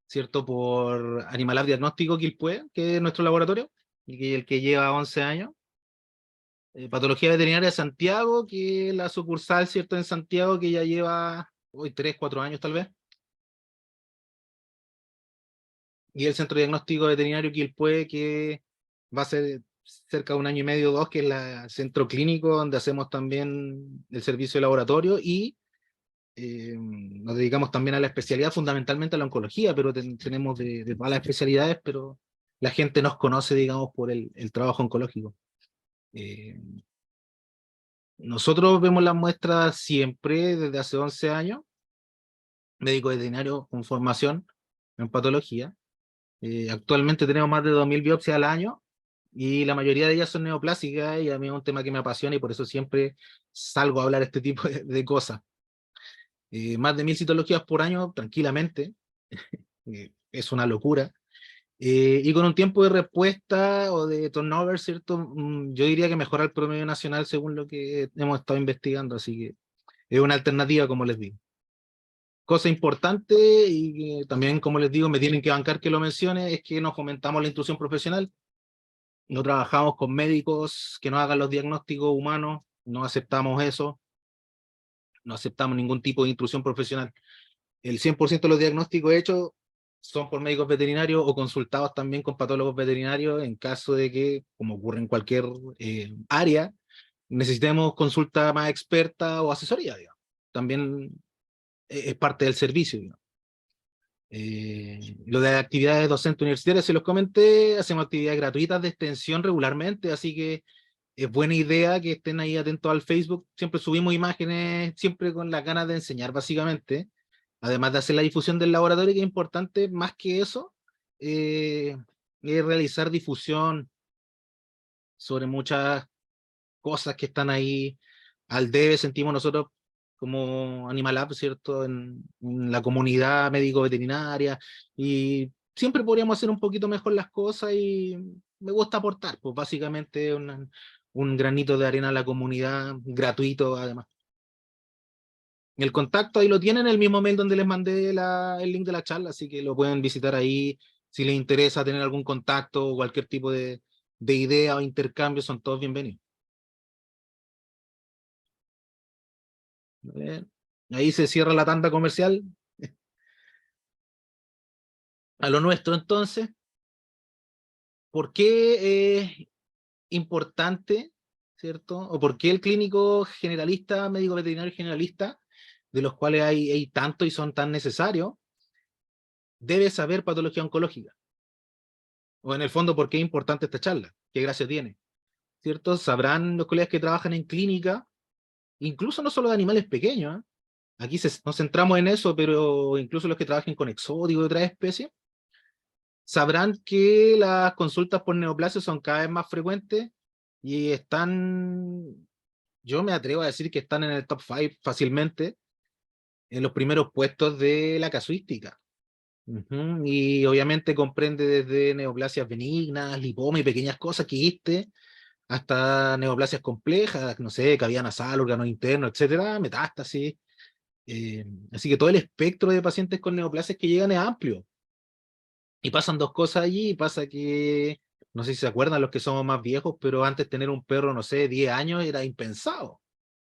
¿cierto? Por Animalab Diagnóstico Quilpué, que es nuestro laboratorio, y que es el que lleva 11 años. Patología Veterinaria de Santiago, que es la sucursal, ¿cierto? En Santiago, que ya lleva hoy 3, 4 años tal vez. Y el Centro Diagnóstico Veterinario Quilpué, que va a ser cerca de 1 año y medio, 2, que es el centro clínico donde hacemos también el servicio de laboratorio y nos dedicamos también a la especialidad, fundamentalmente a la oncología, pero tenemos de todas las especialidades, pero la gente nos conoce, digamos, por el trabajo oncológico. Eh, Nosotros vemos las muestras siempre, desde hace 11 años, médico veterinario con formación en patología. Actualmente tenemos más de 2.000 biopsias al año y la mayoría de ellas son neoplásicas y a mí es un tema que me apasiona y por eso siempre salgo a hablar este tipo de cosas. Más de 1.000 citologías por año, tranquilamente, es una locura. Y con un tiempo de respuesta o de turnover, ¿cierto? Yo diría que mejora el promedio nacional según lo que hemos estado investigando, así que es una alternativa, como les digo. Cosa importante y que también, como les digo, me tienen que bancar que lo mencione, es que no fomentamos la intrusión profesional, no trabajamos con médicos que no hagan los diagnósticos humanos, no aceptamos eso, no aceptamos ningún tipo de intrusión profesional. El 100% de los diagnósticos hechos son por médicos veterinarios o consultados también con patólogos veterinarios en caso de que, como ocurre en cualquier área, necesitemos consulta más experta o asesoría, digamos. También es parte del servicio, digamos. Lo de actividades docentes universitarias, se los comenté, hacemos actividades gratuitas de extensión regularmente, así que es buena idea que estén ahí atentos al Facebook. Siempre subimos imágenes, siempre con las ganas de enseñar, básicamente. Además de hacer la difusión del laboratorio, que es importante, más que eso, eh, es realizar difusión sobre muchas cosas que están ahí al debe, sentimos nosotros como Animalab, ¿cierto? En la comunidad médico-veterinaria, y siempre podríamos hacer un poquito mejor las cosas y me gusta aportar, pues básicamente un granito de arena a la comunidad, gratuito además. El contacto ahí lo tienen en el mismo mail donde les mandé el link de la charla, así que lo pueden visitar ahí si les interesa tener algún contacto o cualquier tipo de idea o intercambio, son todos bienvenidos. A ver, ahí se cierra la tanda comercial. A lo nuestro entonces, ¿por qué es importante, ¿cierto? ¿O por qué el clínico generalista, médico veterinario generalista, de los cuales hay tanto y son tan necesarios, debe saber patología oncológica? O en el fondo, ¿por qué es importante esta charla? ¿Qué gracia tiene? ¿Cierto? Sabrán los colegas que trabajan en clínica, incluso no solo de animales pequeños, ¿eh? Aquí nos centramos en eso, pero incluso los que trabajen con exóticos de otras especies, sabrán que las consultas por neoplasias son cada vez más frecuentes y están, yo me atrevo a decir que están en el top 5 fácilmente, en los primeros puestos de la casuística. Y obviamente comprende desde neoplasias benignas, lipoma y pequeñas cosas, quistes, hasta neoplasias complejas, no sé, cavidad nasal, órgano interno, etcétera, metástasis. Así que todo el espectro de pacientes con neoplasias que llegan es amplio. Y pasan dos cosas allí, pasa que, no sé si se acuerdan los que somos más viejos, pero antes tener un perro, no sé, 10 años era impensado,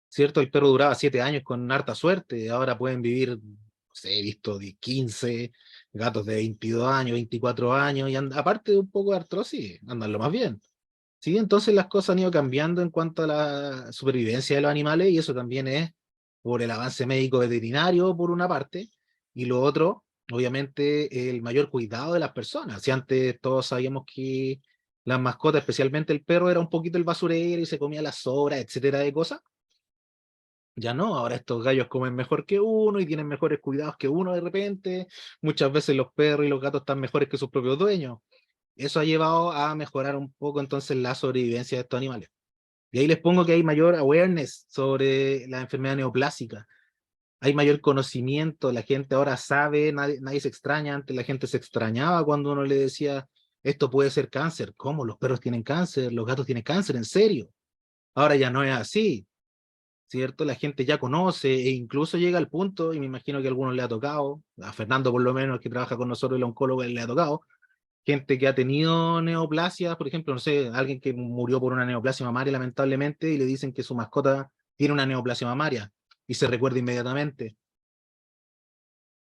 ¿cierto? El perro duraba 7 años con harta suerte, ahora pueden vivir, no sé, he visto de 15 gatos de 22 años, 24 años, y aparte de un poco de artrosis, andan lo más bien. Sí, entonces las cosas han ido cambiando en cuanto a la supervivencia de los animales, y eso también es por el avance médico veterinario, por una parte, y lo otro, obviamente, el mayor cuidado de las personas. Si antes todos sabíamos que las mascotas, especialmente el perro, era un poquito el basurero y se comía las sobras, etcétera, de cosas, ya no, ahora estos gallos comen mejor que uno y tienen mejores cuidados que uno de repente. Muchas veces los perros y los gatos están mejores que sus propios dueños. Eso ha llevado a mejorar un poco entonces la sobrevivencia de estos animales. Y ahí les pongo que hay mayor awareness sobre la enfermedad neoplásica. Hay mayor conocimiento, la gente ahora sabe, nadie se extraña. Antes la gente se extrañaba cuando uno le decía, esto puede ser cáncer. ¿Cómo? Los perros tienen cáncer, los gatos tienen cáncer, ¿en serio? Ahora ya no es así. ¿cierto? La gente ya conoce e incluso llega al punto, y me imagino que a algunos le ha tocado, a Fernando por lo menos, que trabaja con nosotros, el oncólogo, le ha tocado, gente que ha tenido neoplasia, por ejemplo, no sé, alguien que murió por una neoplasia mamaria lamentablemente y le dicen que su mascota tiene una neoplasia mamaria y se recuerda inmediatamente.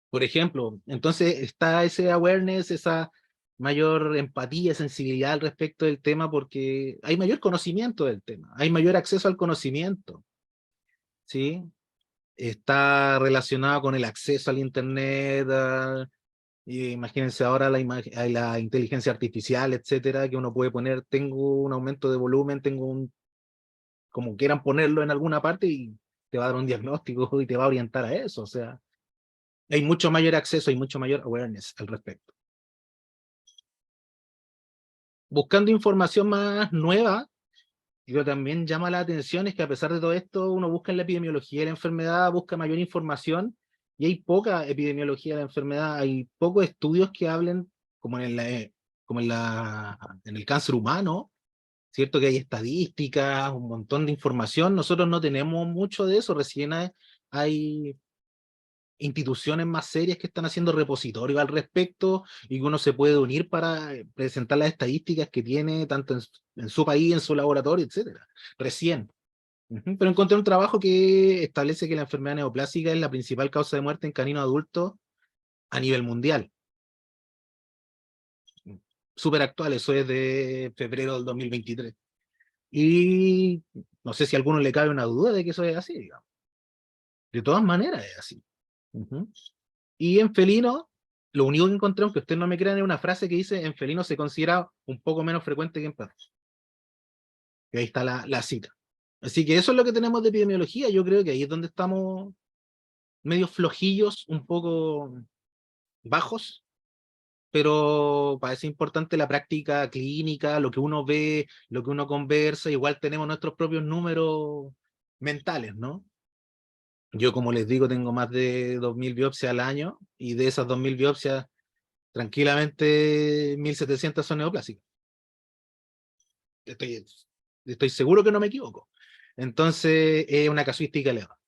Por ejemplo, entonces está ese awareness, esa mayor empatía, sensibilidad al respecto del tema porque hay mayor conocimiento del tema, hay mayor acceso al conocimiento, ¿sí? Está relacionado con el acceso al internet, y imagínense ahora a la inteligencia artificial, etcétera, que uno puede poner, tengo un aumento de volumen, tengo un, como quieran ponerlo en alguna parte y te va a dar un diagnóstico y te va a orientar a eso, o sea, hay mucho mayor acceso, hay mucho mayor awareness al respecto. Buscando información más nueva, yo también llama la atención es que a pesar de todo esto, uno busca en la epidemiología de la enfermedad, busca mayor información y hay poca epidemiología de la enfermedad, hay pocos estudios que hablen, como en el cáncer humano, ¿cierto? Que hay estadísticas, un montón de información, nosotros no tenemos mucho de eso, recién hay instituciones más serias que están haciendo repositorios al respecto y que uno se puede unir para presentar las estadísticas que tiene tanto en su país, en su laboratorio, etcétera. Recién. Pero encontré un trabajo que establece que la enfermedad neoplásica es la principal causa de muerte en caninos adultos a nivel mundial. Súper actual, eso es de febrero del 2023. Y no sé si a alguno le cabe una duda de que eso es así, digamos. De todas maneras es así. Uh-huh. Y en felino, lo único que encontré, aunque ustedes no me crean, es una frase que dice: en felino se considera un poco menos frecuente que en perros. Y ahí está la cita. Así que eso es lo que tenemos de epidemiología. Yo creo que ahí es donde estamos medio flojillos, un poco bajos, pero parece importante la práctica clínica, lo que uno ve, lo que uno conversa. Igual tenemos nuestros propios números mentales, ¿no? Yo, como les digo, tengo más de 2000 biopsias al año y de esas 2000 biopsias tranquilamente 1700 son neoplásicas. Estoy, estoy seguro que no me equivoco. Entonces, es una casuística elevada.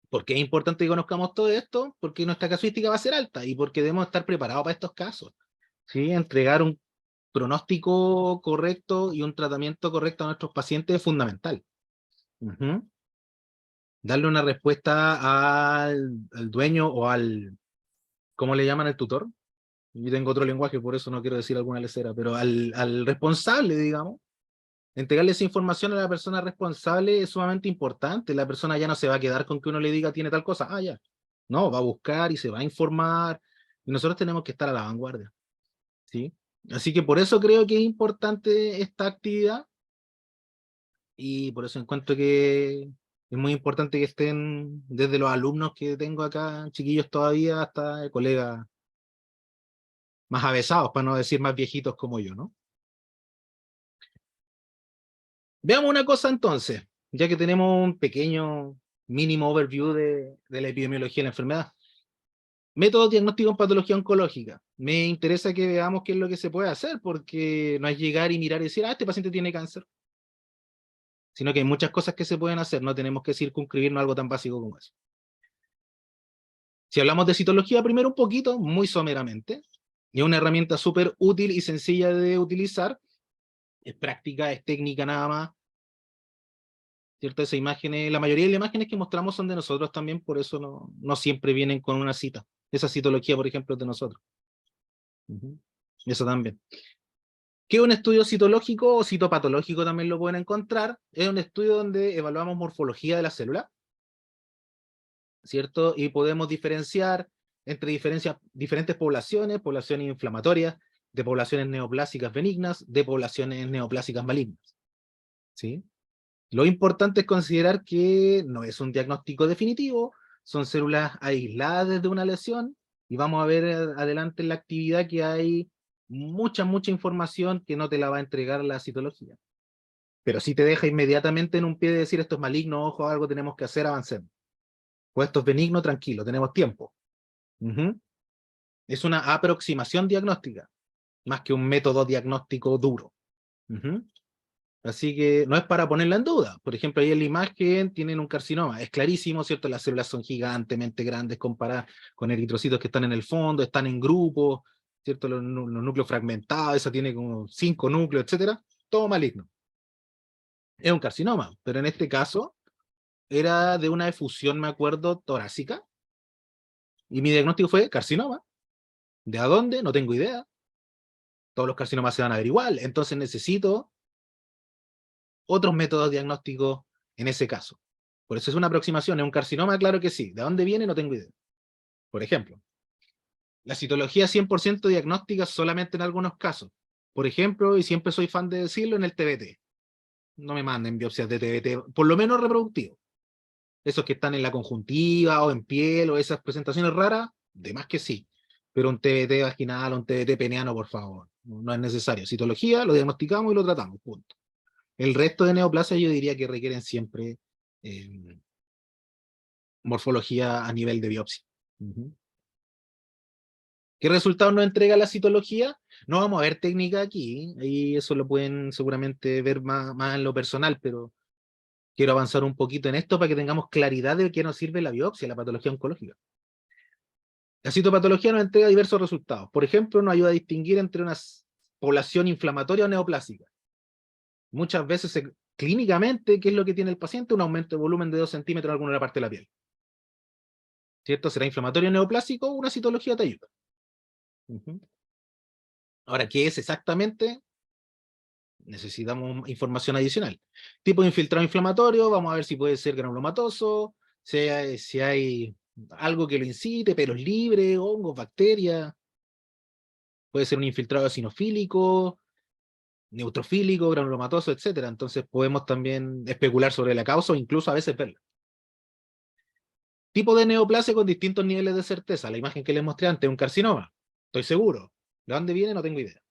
¿Por qué es importante que conozcamos todo esto? Porque nuestra casuística va a ser alta y porque debemos estar preparados para estos casos. ¿Sí? Entregar un pronóstico correcto y un tratamiento correcto a nuestros pacientes es fundamental. Uh-huh. Darle una respuesta al dueño o al, ¿cómo le llaman al tutor? Yo tengo otro lenguaje, por eso no quiero decir alguna lecera, pero al responsable, digamos, entregarle esa información a la persona responsable es sumamente importante. La persona ya no se va a quedar con que uno le diga tiene tal cosa, ah, ya. No, va a buscar y se va a informar. Y nosotros tenemos que estar a la vanguardia, ¿sí? Así que por eso creo que es importante esta actividad y por eso encuentro que es muy importante que estén desde los alumnos que tengo acá, chiquillos todavía, hasta colegas más avesados, para no decir más viejitos como yo, ¿no? Veamos una cosa entonces, ya que tenemos un pequeño mínimo overview de la epidemiología de la enfermedad. Métodos diagnósticos en patología oncológica. Me interesa que veamos qué es lo que se puede hacer, porque no es llegar y mirar y decir, ah, este paciente tiene cáncer, sino que hay muchas cosas que se pueden hacer, no tenemos que circunscribirnos a algo tan básico como eso. Si hablamos de citología, primero un poquito, muy someramente, y es una herramienta súper útil y sencilla de utilizar, es práctica, es técnica nada más, ¿cierto? Esas imágenes, la mayoría de las imágenes que mostramos son de nosotros también, por eso no siempre vienen con una cita. Esa citología, por ejemplo, es de nosotros. Uh-huh. Eso también. ¿Qué es un estudio citológico o citopatológico? También lo pueden encontrar. Es un estudio donde evaluamos morfología de la célula, ¿cierto? Y podemos diferenciar entre diferentes poblaciones, poblaciones inflamatorias, de poblaciones neoplásicas benignas, de poblaciones neoplásicas malignas, ¿sí? Lo importante es considerar que no es un diagnóstico definitivo, son células aisladas de una lesión, y vamos a ver adelante en la actividad que hay mucha información que no te la va a entregar la citología. Pero sí te deja inmediatamente en un pie de decir esto es maligno, ojo, algo tenemos que hacer, avancemos. Pues esto es benigno, tranquilo, tenemos tiempo. Uh-huh. Es una aproximación diagnóstica, más que un método diagnóstico duro. Uh-huh. Así que no es para ponerla en duda. Por ejemplo, ahí en la imagen tienen un carcinoma. Es clarísimo, ¿cierto? Las células son gigantemente grandes comparadas con eritrocitos que están en el fondo, están en grupos, ¿cierto? Los núcleos fragmentados, esa tiene como 5 núcleos, etcétera. Todo maligno. Es un carcinoma, pero en este caso era de una efusión, me acuerdo, torácica. Y mi diagnóstico fue carcinoma. ¿De a dónde? No tengo idea. Todos los carcinomas se van a ver igual. Entonces necesito otros métodos diagnósticos en ese caso. Por eso es una aproximación, es un carcinoma, claro que sí. ¿De dónde viene? No tengo idea. Por ejemplo, la citología 100% diagnóstica solamente en algunos casos. Por ejemplo, y siempre soy fan de decirlo, en el TBT. No me manden biopsias de TBT, por lo menos reproductivo. Esos que están en la conjuntiva o en piel o esas presentaciones raras, de más que sí. Pero un TBT vaginal o un TBT peniano, por favor. No es necesario. Citología, lo diagnosticamos y lo tratamos, punto. El resto de neoplasias yo diría que requieren siempre eh, morfología a nivel de biopsia. ¿Qué resultados nos entrega la citología? No vamos a ver técnica aquí, y eso lo pueden seguramente ver más en lo personal, pero quiero avanzar un poquito en esto para que tengamos claridad de qué nos sirve la biopsia, la patología oncológica. La citopatología nos entrega diversos resultados. Por ejemplo, nos ayuda a distinguir entre una población inflamatoria o neoplásica. Muchas veces, clínicamente, ¿qué es lo que tiene el paciente? Un aumento de volumen de 2 centímetros en alguna parte de la piel. ¿Cierto? ¿Será inflamatorio o neoplásico? Una citología te ayuda. Ahora, ¿qué es exactamente? Necesitamos información adicional. Tipo de infiltrado inflamatorio, vamos a ver si puede ser granulomatoso, si hay algo que lo incite, pelos libres, hongos, bacterias, puede ser un infiltrado eosinofílico, neutrofílico, granulomatoso, etcétera. Entonces podemos también especular sobre la causa o incluso a veces verla. Tipo de neoplasia con distintos niveles de certeza. La imagen que les mostré antes, un carcinoma. Estoy seguro. ¿De dónde viene? No tengo idea.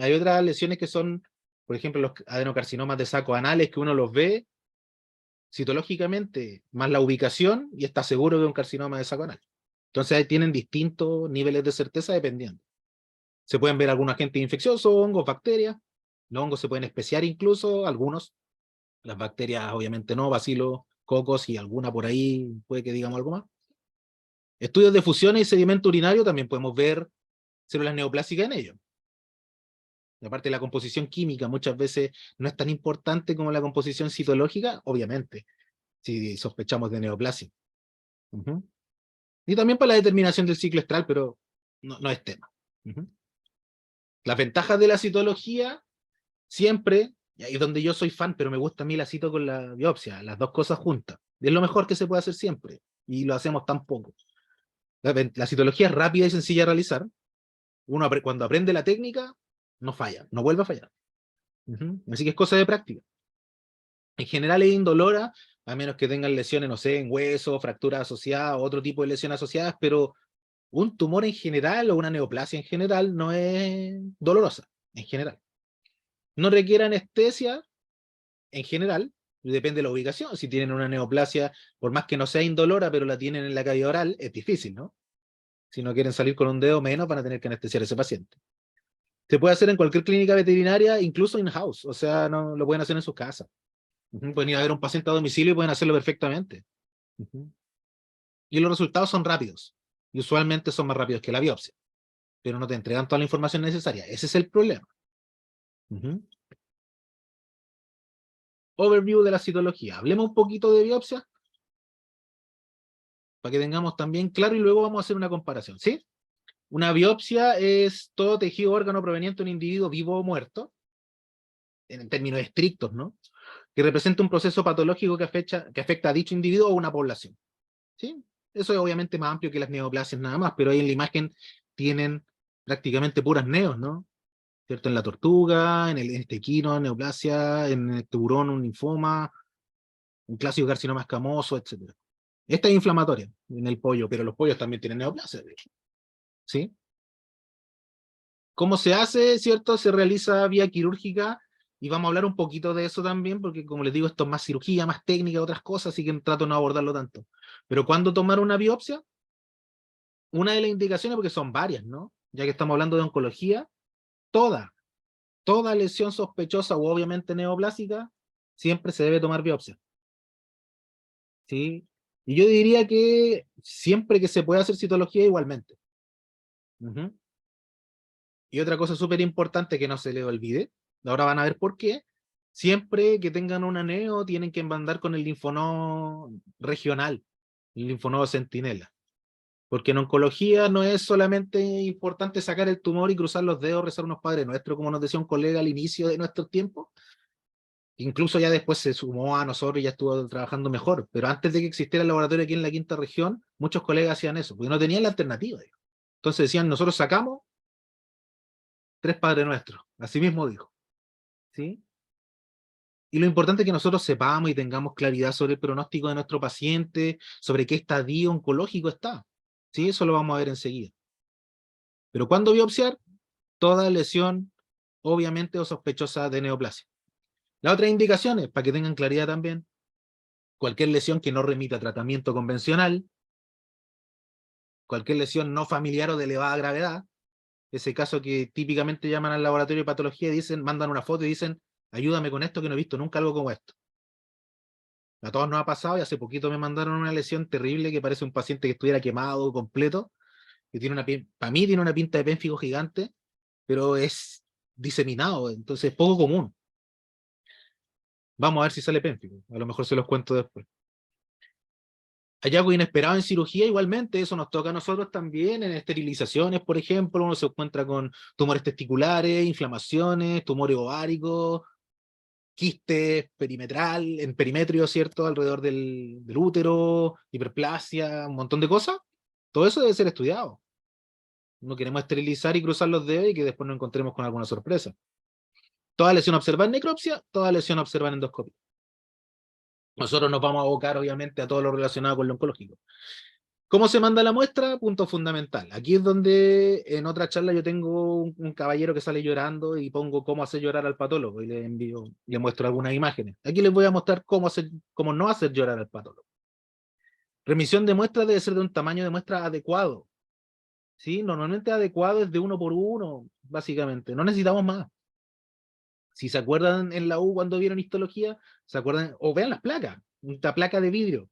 Hay otras lesiones que son, por ejemplo, los adenocarcinomas de saco anales, que uno los ve citológicamente, más la ubicación, y está seguro que es un carcinoma de saco anal. Entonces ahí tienen distintos niveles de certeza dependiendo. Se pueden ver algunos agentes infecciosos, hongos, bacterias. Los hongos se pueden especiar incluso, algunos. Las bacterias obviamente no, bacilos, cocos y alguna por ahí, puede que digamos algo más. Estudios de fusiones y sedimento urinario, también podemos ver células neoplásicas en ellos. Y aparte, la composición química muchas veces no es tan importante como la composición citológica, obviamente, si sospechamos de neoplasia. Y también para la determinación del ciclo estral, pero no es tema. Las ventajas de la citología, siempre, y ahí es donde yo soy fan, pero me gusta a mí la cito con la biopsia, las dos cosas juntas. Es lo mejor que se puede hacer siempre, y lo hacemos tan poco. La citología es rápida y sencilla de realizar. Uno cuando aprende la técnica, no falla, no vuelve a fallar. Así que es cosa de práctica. En general es indolora, a menos que tengan lesiones, no sé, en hueso, fracturas asociadas, otro tipo de lesiones asociadas, pero un tumor en general o una neoplasia en general no es dolorosa, en general. No requiere anestesia, en general, depende de la ubicación. Si tienen una neoplasia, por más que no sea indolora, pero la tienen en la cavidad oral, es difícil, ¿no? Si no quieren salir con un dedo menos, van a tener que anestesiar a ese paciente. Se puede hacer en cualquier clínica veterinaria, incluso in-house, o sea, no lo pueden hacer en sus casas. Pueden ir a ver a un paciente a domicilio y pueden hacerlo perfectamente. Y los resultados son rápidos. Y usualmente son más rápidos que la biopsia. Pero no te entregan toda la información necesaria. Ese es el problema. Overview de la citología. Hablemos un poquito de biopsia para que tengamos también claro y luego vamos a hacer una comparación, ¿sí? Una biopsia es todo tejido órgano proveniente de un individuo vivo o muerto, en términos estrictos, ¿no? Que representa un proceso patológico que afecta a dicho individuo o una población, ¿sí? Eso es obviamente más amplio que las neoplasias nada más, pero ahí en la imagen tienen prácticamente puras neos, ¿no? ¿Cierto? En la tortuga, en este equino, neoplasia, en el tiburón, un linfoma, un clásico carcinoma escamoso, etc. Esta es inflamatoria en el pollo, pero los pollos también tienen neoplasia, de hecho, ¿sí? ¿Cómo se hace? ¿Cierto? Se realiza vía quirúrgica y vamos a hablar un poquito de eso también, porque como les digo, esto es más cirugía, más técnica, otras cosas, así que trato de no abordarlo tanto. Pero ¿cuándo tomar una biopsia? Una de las indicaciones, porque son varias, ¿no? Ya que estamos hablando de oncología, toda toda lesión sospechosa o obviamente neoplásica, siempre se debe tomar biopsia. ¿Sí? Y yo diría que siempre que se pueda hacer citología, igualmente. Y otra cosa súper importante que no se le olvide, ahora van a ver por qué, siempre que tengan una neo tienen que mandar con el linfonodo regional, el linfonodo centinela. Porque en oncología no es solamente importante sacar el tumor y cruzar los dedos, rezar unos padres nuestros, como nos decía un colega al inicio de nuestro tiempo. Incluso ya después se sumó a nosotros y ya estuvo trabajando mejor. Pero antes de que existiera el laboratorio aquí en la quinta región, muchos colegas hacían eso, porque no tenían la alternativa. Entonces decían, nosotros sacamos 3 padres nuestros. Así mismo dijo. ¿Sí? Y lo importante es que nosotros sepamos y tengamos claridad sobre el pronóstico de nuestro paciente, sobre qué estadio oncológico está. ¿Sí? Eso lo vamos a ver enseguida. Pero ¿cuándo biopsiar? Toda lesión, obviamente, o sospechosa de neoplasia. Las otras indicaciones, para que tengan claridad también, cualquier lesión que no remita a tratamiento convencional, cualquier lesión no familiar o de elevada gravedad, ese caso que típicamente llaman al laboratorio de patología y dicen, mandan una foto y dicen, ayúdame con esto que no he visto nunca algo como esto. A todos nos ha pasado y hace poquito me mandaron una lesión terrible que parece un paciente que estuviera quemado completo, que tiene para mí tiene una pinta de pénfigo gigante, pero es diseminado, entonces es poco común. Vamos a ver si sale pénfigo, a lo mejor se los cuento después. Hallazgo inesperado en cirugía, igualmente, eso nos toca a nosotros también, en esterilizaciones, por ejemplo, uno se encuentra con tumores testiculares, inflamaciones, tumores ováricos, quistes perimetral, en perimetrio, ¿cierto? Alrededor del útero, hiperplasia, un montón de cosas. Todo eso debe ser estudiado. No queremos esterilizar y cruzar los dedos y que después nos encontremos con alguna sorpresa. Toda lesión observada en necropsia, toda lesión observada en endoscopia. Nosotros nos vamos a abocar, obviamente, a todo lo relacionado con lo oncológico. ¿Cómo se manda la muestra? Punto fundamental. Aquí es donde en otra charla yo tengo un caballero que sale llorando y pongo cómo hacer llorar al patólogo y le envío, le muestro algunas imágenes. Aquí les voy a mostrar cómo no hacer llorar al patólogo. Remisión de muestra debe ser de un tamaño de muestra adecuado. ¿Sí? Normalmente adecuado es de 1 por 1, básicamente. No necesitamos más. Si se acuerdan en la U cuando vieron histología, se acuerdan, o vean las placas, una placa de vidrio,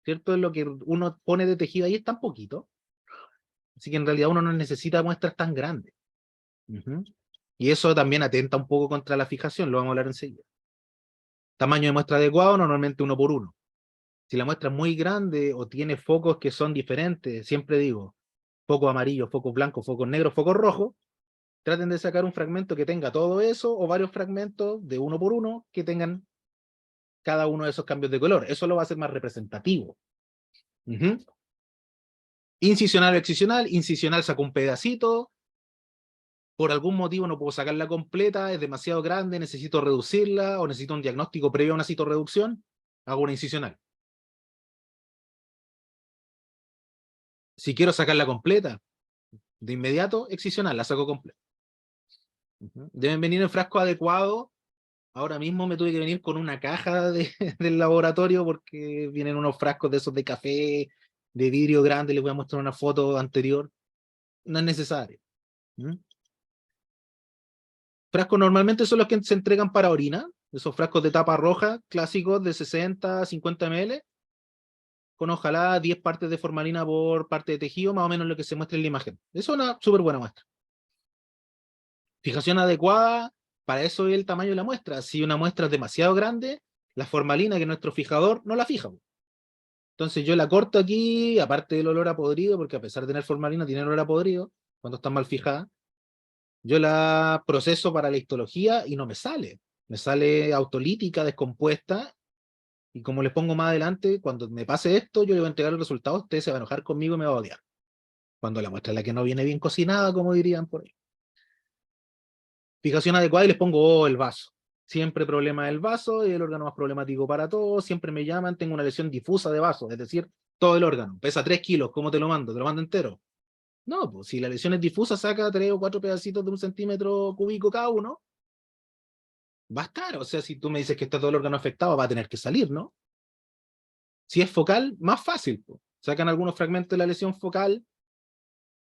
¿cierto? Es lo que uno pone de tejido ahí, es tan poquito. Así que en realidad uno no necesita muestras tan grandes. Y eso también atenta un poco contra la fijación, lo vamos a hablar enseguida. Tamaño de muestra adecuado, normalmente 1 por 1. Si la muestra es muy grande o tiene focos que son diferentes, siempre digo, focos amarillos, focos blancos, focos negros, focos rojos, traten de sacar un fragmento que tenga todo eso o varios fragmentos de 1 por 1 que tengan cada uno de esos cambios de color. Eso lo va a hacer más representativo. Incisional o excisional, incisional saco un pedacito, por algún motivo no puedo sacarla completa, es demasiado grande, necesito reducirla o necesito un diagnóstico previo a una citorreducción, hago una incisional. Si quiero sacarla completa, de inmediato, excisional, la saco completa. Deben venir en frasco adecuado. Ahora mismo me tuve que venir con una caja del laboratorio porque vienen unos frascos de esos de café, de vidrio grande, les voy a mostrar una foto anterior. No es necesario. Frascos normalmente son los que se entregan para orina, esos frascos de tapa roja, clásicos de 60, 50 ml, con ojalá 10 partes de formalina por parte de tejido, más o menos lo que se muestra en la imagen. Eso es una súper buena muestra. Fijación adecuada, para eso es el tamaño de la muestra. Si una muestra es demasiado grande, la formalina, que es nuestro fijador, no la fija. Entonces yo la corto aquí, aparte del olor a podrido, porque a pesar de tener formalina, tiene olor a podrido, cuando está mal fijada. Yo la proceso para la histología y no me sale. Me sale autolítica, descompuesta, y como les pongo más adelante, cuando me pase esto, yo le voy a entregar el resultado, usted se va a enojar conmigo y me va a odiar. Cuando la muestra es la que no viene bien cocinada, como dirían por ahí. Fijación adecuada y les pongo el vaso. Siempre problema del vaso, y el órgano más problemático para todos, siempre me llaman, tengo una lesión difusa de vaso, es decir, todo el órgano, pesa 3 kilos, ¿cómo te lo mando? ¿Te lo mando entero? No, pues si la lesión es difusa, saca 3 o 4 pedacitos de 1 centímetro cúbico cada uno, va a estar, o sea, si tú me dices que está todo el órgano afectado, va a tener que salir, ¿no? Si es focal, más fácil, pues. Sacan algunos fragmentos de la lesión focal,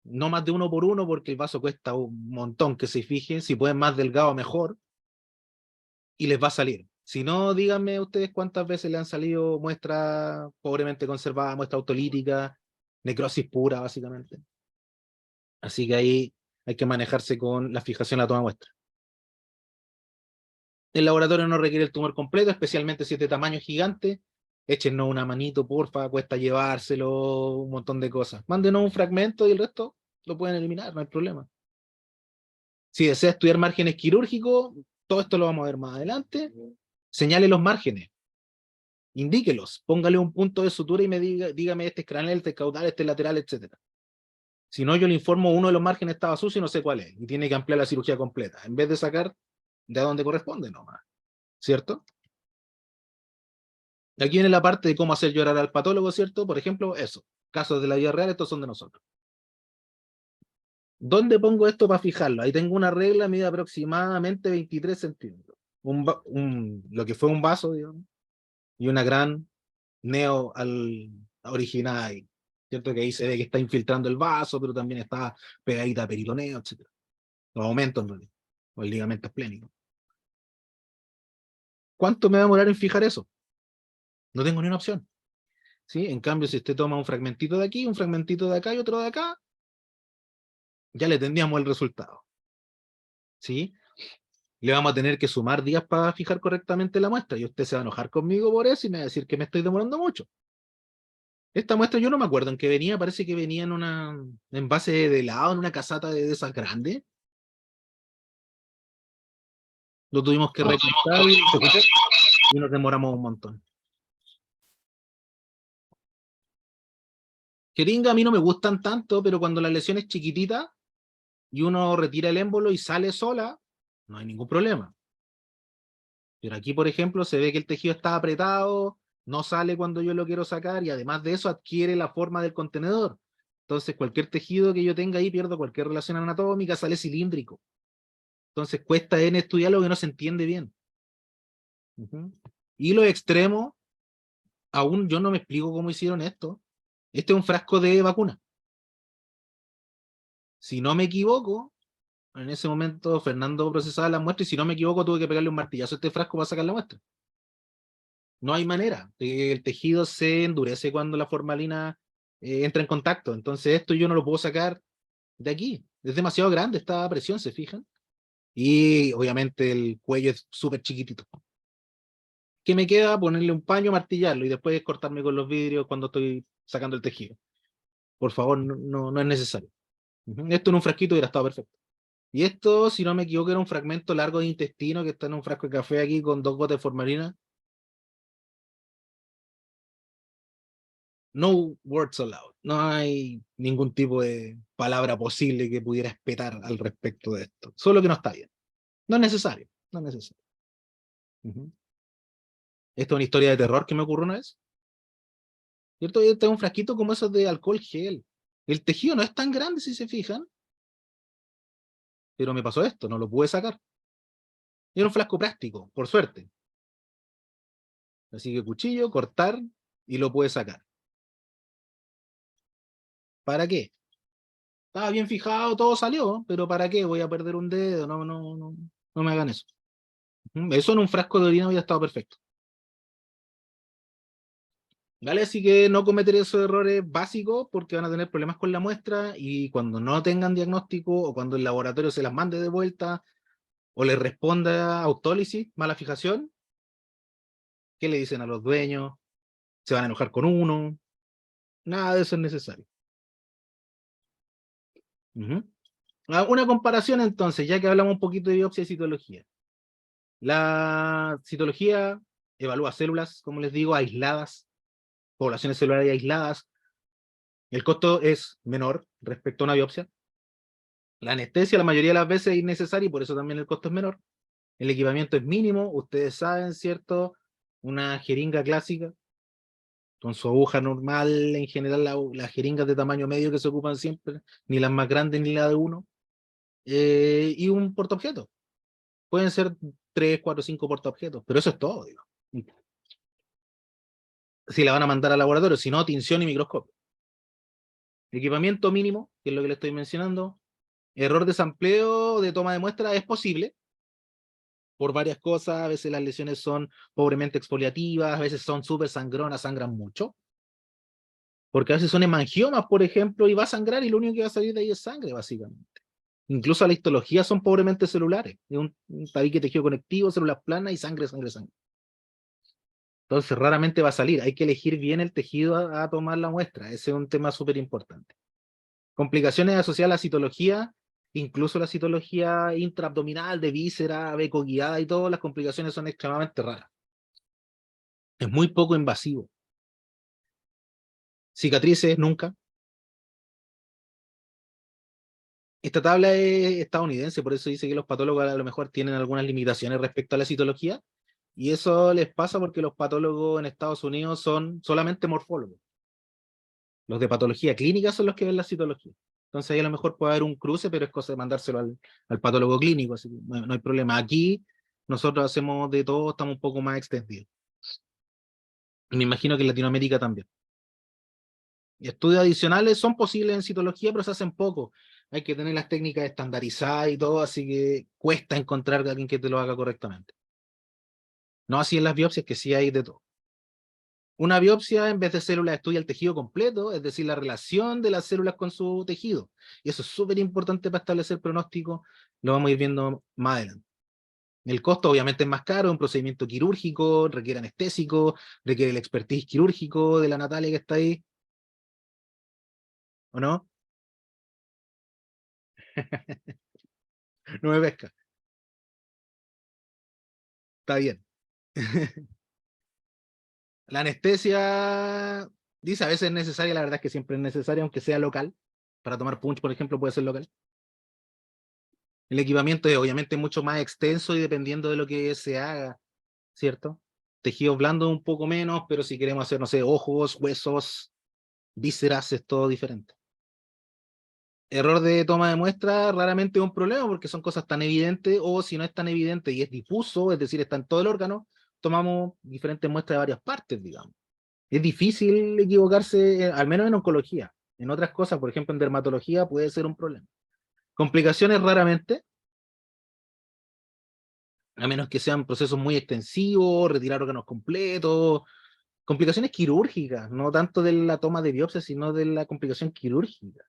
No más de 1 por 1 porque el vaso cuesta un montón que se fijen. Si pueden más delgado, mejor. Y les va a salir. Si no, díganme ustedes cuántas veces le han salido muestras pobremente conservadas, muestra autolítica, necrosis pura, básicamente. Así que ahí hay que manejarse con la fijación a la toma muestra. El laboratorio no requiere el tumor completo, especialmente si es de tamaño gigante. Échenos una manito, porfa, cuesta llevárselo, un montón de cosas. Mándenos un fragmento y el resto lo pueden eliminar, no hay problema. Si desea estudiar márgenes quirúrgicos, todo esto lo vamos a ver más adelante. Señale los márgenes, indíquelos, póngale un punto de sutura y dígame este es craneal, este es caudal, este es lateral, etc. Si no, yo le informo uno de los márgenes estaba sucio y no sé cuál es, y tiene que ampliar la cirugía completa, en vez de sacar de donde corresponde nomás, ¿cierto? Aquí viene la parte de cómo hacer llorar al patólogo, ¿cierto? Por ejemplo, eso, casos de la vida real, estos son de nosotros. ¿Dónde pongo esto para fijarlo? Ahí tengo una regla, mide aproximadamente 23 centímetros. Lo que fue un vaso, digamos, y una gran neo original ahí, ¿cierto? Que ahí se ve que está infiltrando el vaso, pero también está pegadita a peritoneo, etc. Los aumentos, ¿no? O el ligamento esplénico. ¿Cuánto me va a demorar en fijar eso? No tengo ni una opción. ¿Sí? En cambio, si usted toma un fragmentito de aquí, un fragmentito de acá y otro de acá, ya le tendríamos el resultado. ¿Sí? Le vamos a tener que sumar días para fijar correctamente la muestra y usted se va a enojar conmigo por eso y me va a decir que me estoy demorando mucho. Esta muestra yo no me acuerdo en qué venía, parece que venía en una envase de helado, en una casata de esas grandes. Lo tuvimos que recortar y nos demoramos un montón. Jeringa a mí no me gustan tanto, pero cuando la lesión es chiquitita y uno retira el émbolo y sale sola, no hay ningún problema. Pero aquí, por ejemplo, se ve que el tejido está apretado, no sale cuando yo lo quiero sacar y además de eso adquiere la forma del contenedor. Entonces, cualquier tejido que yo tenga ahí, pierdo cualquier relación anatómica, sale cilíndrico. Entonces, cuesta en estudiar lo que no se entiende bien. Y los extremos, aún yo no me explico cómo hicieron esto. Este es un frasco de vacuna. Si no me equivoco, en ese momento Fernando procesaba la muestra y si no me equivoco tuve que pegarle un martillazo a este frasco para sacar la muestra. No hay manera. El tejido se endurece cuando la formalina entra en contacto. Entonces esto yo no lo puedo sacar de aquí. Es demasiado grande esta presión, ¿se fijan? Y obviamente el cuello es súper chiquitito. ¿Qué me queda? Ponerle un paño, martillarlo y después cortarme con los vidrios cuando estoy sacando el tejido. Por favor, no es necesario. Esto en un frasquito hubiera estado perfecto. Y esto, si no me equivoco, era un fragmento largo de intestino que está en un frasco de café aquí con 2 gotas de formalina. No words allowed. No hay ningún tipo de palabra posible que pudiera espetar al respecto de esto. Solo que no está bien. No es necesario. No es necesario. Esto es una historia de terror que me ocurrió una vez. ¿Cierto? Este es un frasquito como esos de alcohol gel. El tejido no es tan grande si se fijan, pero me pasó esto, no lo pude sacar. Era un frasco plástico, por suerte. Así que cuchillo, cortar y lo pude sacar. ¿Para qué? Estaba bien fijado, todo salió, pero ¿para qué? Voy a perder un dedo, no me hagan eso. Eso en un frasco de orina había estado perfecto. ¿Vale? Así que no cometer esos errores básicos porque van a tener problemas con la muestra y cuando no tengan diagnóstico o cuando el laboratorio se las mande de vuelta o les responda autólisis, mala fijación, ¿qué le dicen a los dueños? ¿Se van a enojar con uno? Nada de eso es necesario. Una comparación entonces, ya que hablamos un poquito de biopsia y citología. La citología evalúa células, como les digo, aisladas, poblaciones celulares aisladas. El costo es menor respecto a una biopsia. La anestesia la mayoría de las veces es innecesaria y por eso también el costo es menor. El equipamiento es mínimo, ustedes saben, ¿cierto? Una jeringa clásica, con su aguja normal, en general las jeringas de tamaño medio que se ocupan siempre, ni las más grandes ni la de uno, y un portaobjetos. Pueden ser 3, 4, 5 portaobjetos, pero eso es todo, digo. Si la van a mandar al laboratorio, si no, tinción y microscopio. Equipamiento mínimo, que es lo que le estoy mencionando. Error de sampleo de toma de muestra es posible por varias cosas. A veces las lesiones son pobremente exfoliativas, a veces son súper sangronas, sangran mucho. Porque a veces son hemangiomas, por ejemplo, y va a sangrar y lo único que va a salir de ahí es sangre, básicamente. Incluso la histología son pobremente celulares. Es un tabique tejido conectivo, células planas y sangre, sangre, sangre. Entonces raramente va a salir. Hay que elegir bien el tejido a tomar la muestra. Ese es un tema súper importante. Complicaciones asociadas a la citología, incluso la citología intraabdominal, de víscera, becoguiada y todo, las complicaciones son extremadamente raras. Es muy poco invasivo. Cicatrices, nunca. Esta tabla es estadounidense, por eso dice que los patólogos a lo mejor tienen algunas limitaciones respecto a la citología, y eso les pasa porque los patólogos en Estados Unidos son solamente morfólogos. Los de patología clínica son los que ven la citología. Entonces ahí a lo mejor puede haber un cruce, pero es cosa de mandárselo al patólogo clínico, así que no hay problema. Aquí nosotros hacemos de todo, estamos un poco más extendidos. Y me imagino que en Latinoamérica también. Y estudios adicionales son posibles en citología, pero se hacen poco. Hay que tener las técnicas estandarizadas y todo, así que cuesta encontrar a alguien que te lo haga correctamente. No así en las biopsias, que sí hay de todo. Una biopsia, en vez de células, estudia el tejido completo, es decir, la relación de las células con su tejido. Y eso es súper importante para establecer pronóstico, lo vamos a ir viendo más adelante. El costo obviamente es más caro, es un procedimiento quirúrgico, requiere anestésico, requiere el expertise quirúrgico de la Natalia que está ahí, ¿o no? No me pesca, está bien. La anestesia, dice, a veces es necesaria, la verdad es que siempre es necesaria, aunque sea local. Para tomar punch, por ejemplo, puede ser local. El equipamiento es obviamente mucho más extenso y dependiendo de lo que se haga, ¿cierto? Tejidos blandos un poco menos, pero si queremos hacer, no sé, ojos, huesos, vísceras, es todo diferente. Error de toma de muestra raramente es un problema porque son cosas tan evidentes, o si no es tan evidente y es difuso, es decir, está en todo el órgano, tomamos diferentes muestras de varias partes, digamos. Es difícil equivocarse, al menos en oncología. En otras cosas, por ejemplo, en dermatología puede ser un problema. Complicaciones raramente, a menos que sean procesos muy extensivos, retirar órganos completos, complicaciones quirúrgicas, no tanto de la toma de biopsia, sino de la complicación quirúrgica.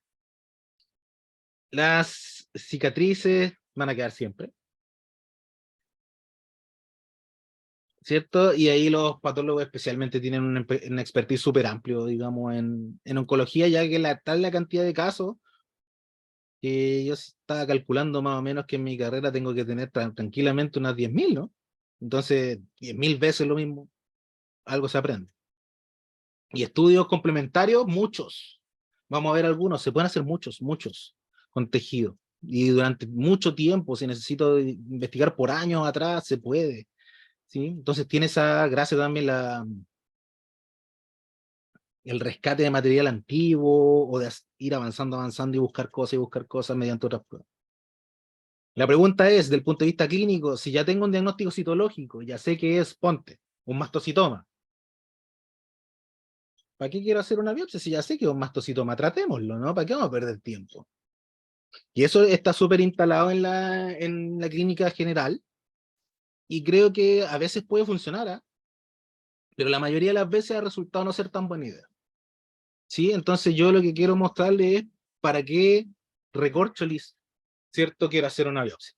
Las cicatrices van a quedar siempre, ¿cierto? Y ahí los patólogos especialmente tienen un expertise súper amplio, digamos, en oncología, ya que tal la cantidad de casos que yo estaba calculando más o menos que en mi carrera tengo que tener tranquilamente unas 10.000, ¿no? Entonces, 10.000 veces lo mismo, algo se aprende. Y estudios complementarios, muchos. Vamos a ver algunos, se pueden hacer muchos, muchos, con tejido. Y durante mucho tiempo, si necesito investigar por años atrás, se puede. ¿Sí? Entonces tiene esa gracia también el rescate de material antiguo o de ir avanzando, avanzando y buscar cosas mediante otras pruebas. La pregunta es, del punto de vista clínico, si ya tengo un diagnóstico citológico, ya sé que es, ponte, un mastocitoma. ¿Para qué quiero hacer una biopsia si ya sé que es un mastocitoma? Tratémoslo, ¿no? ¿Para qué vamos a perder tiempo? Y eso está súper instalado en la clínica general y creo que a veces puede funcionar, ¿eh? Pero la mayoría de las veces ha resultado no ser tan buena idea. ¿Sí? Entonces yo lo que quiero mostrarle es para qué recorcholis, ¿cierto? Quiero hacer una biopsia.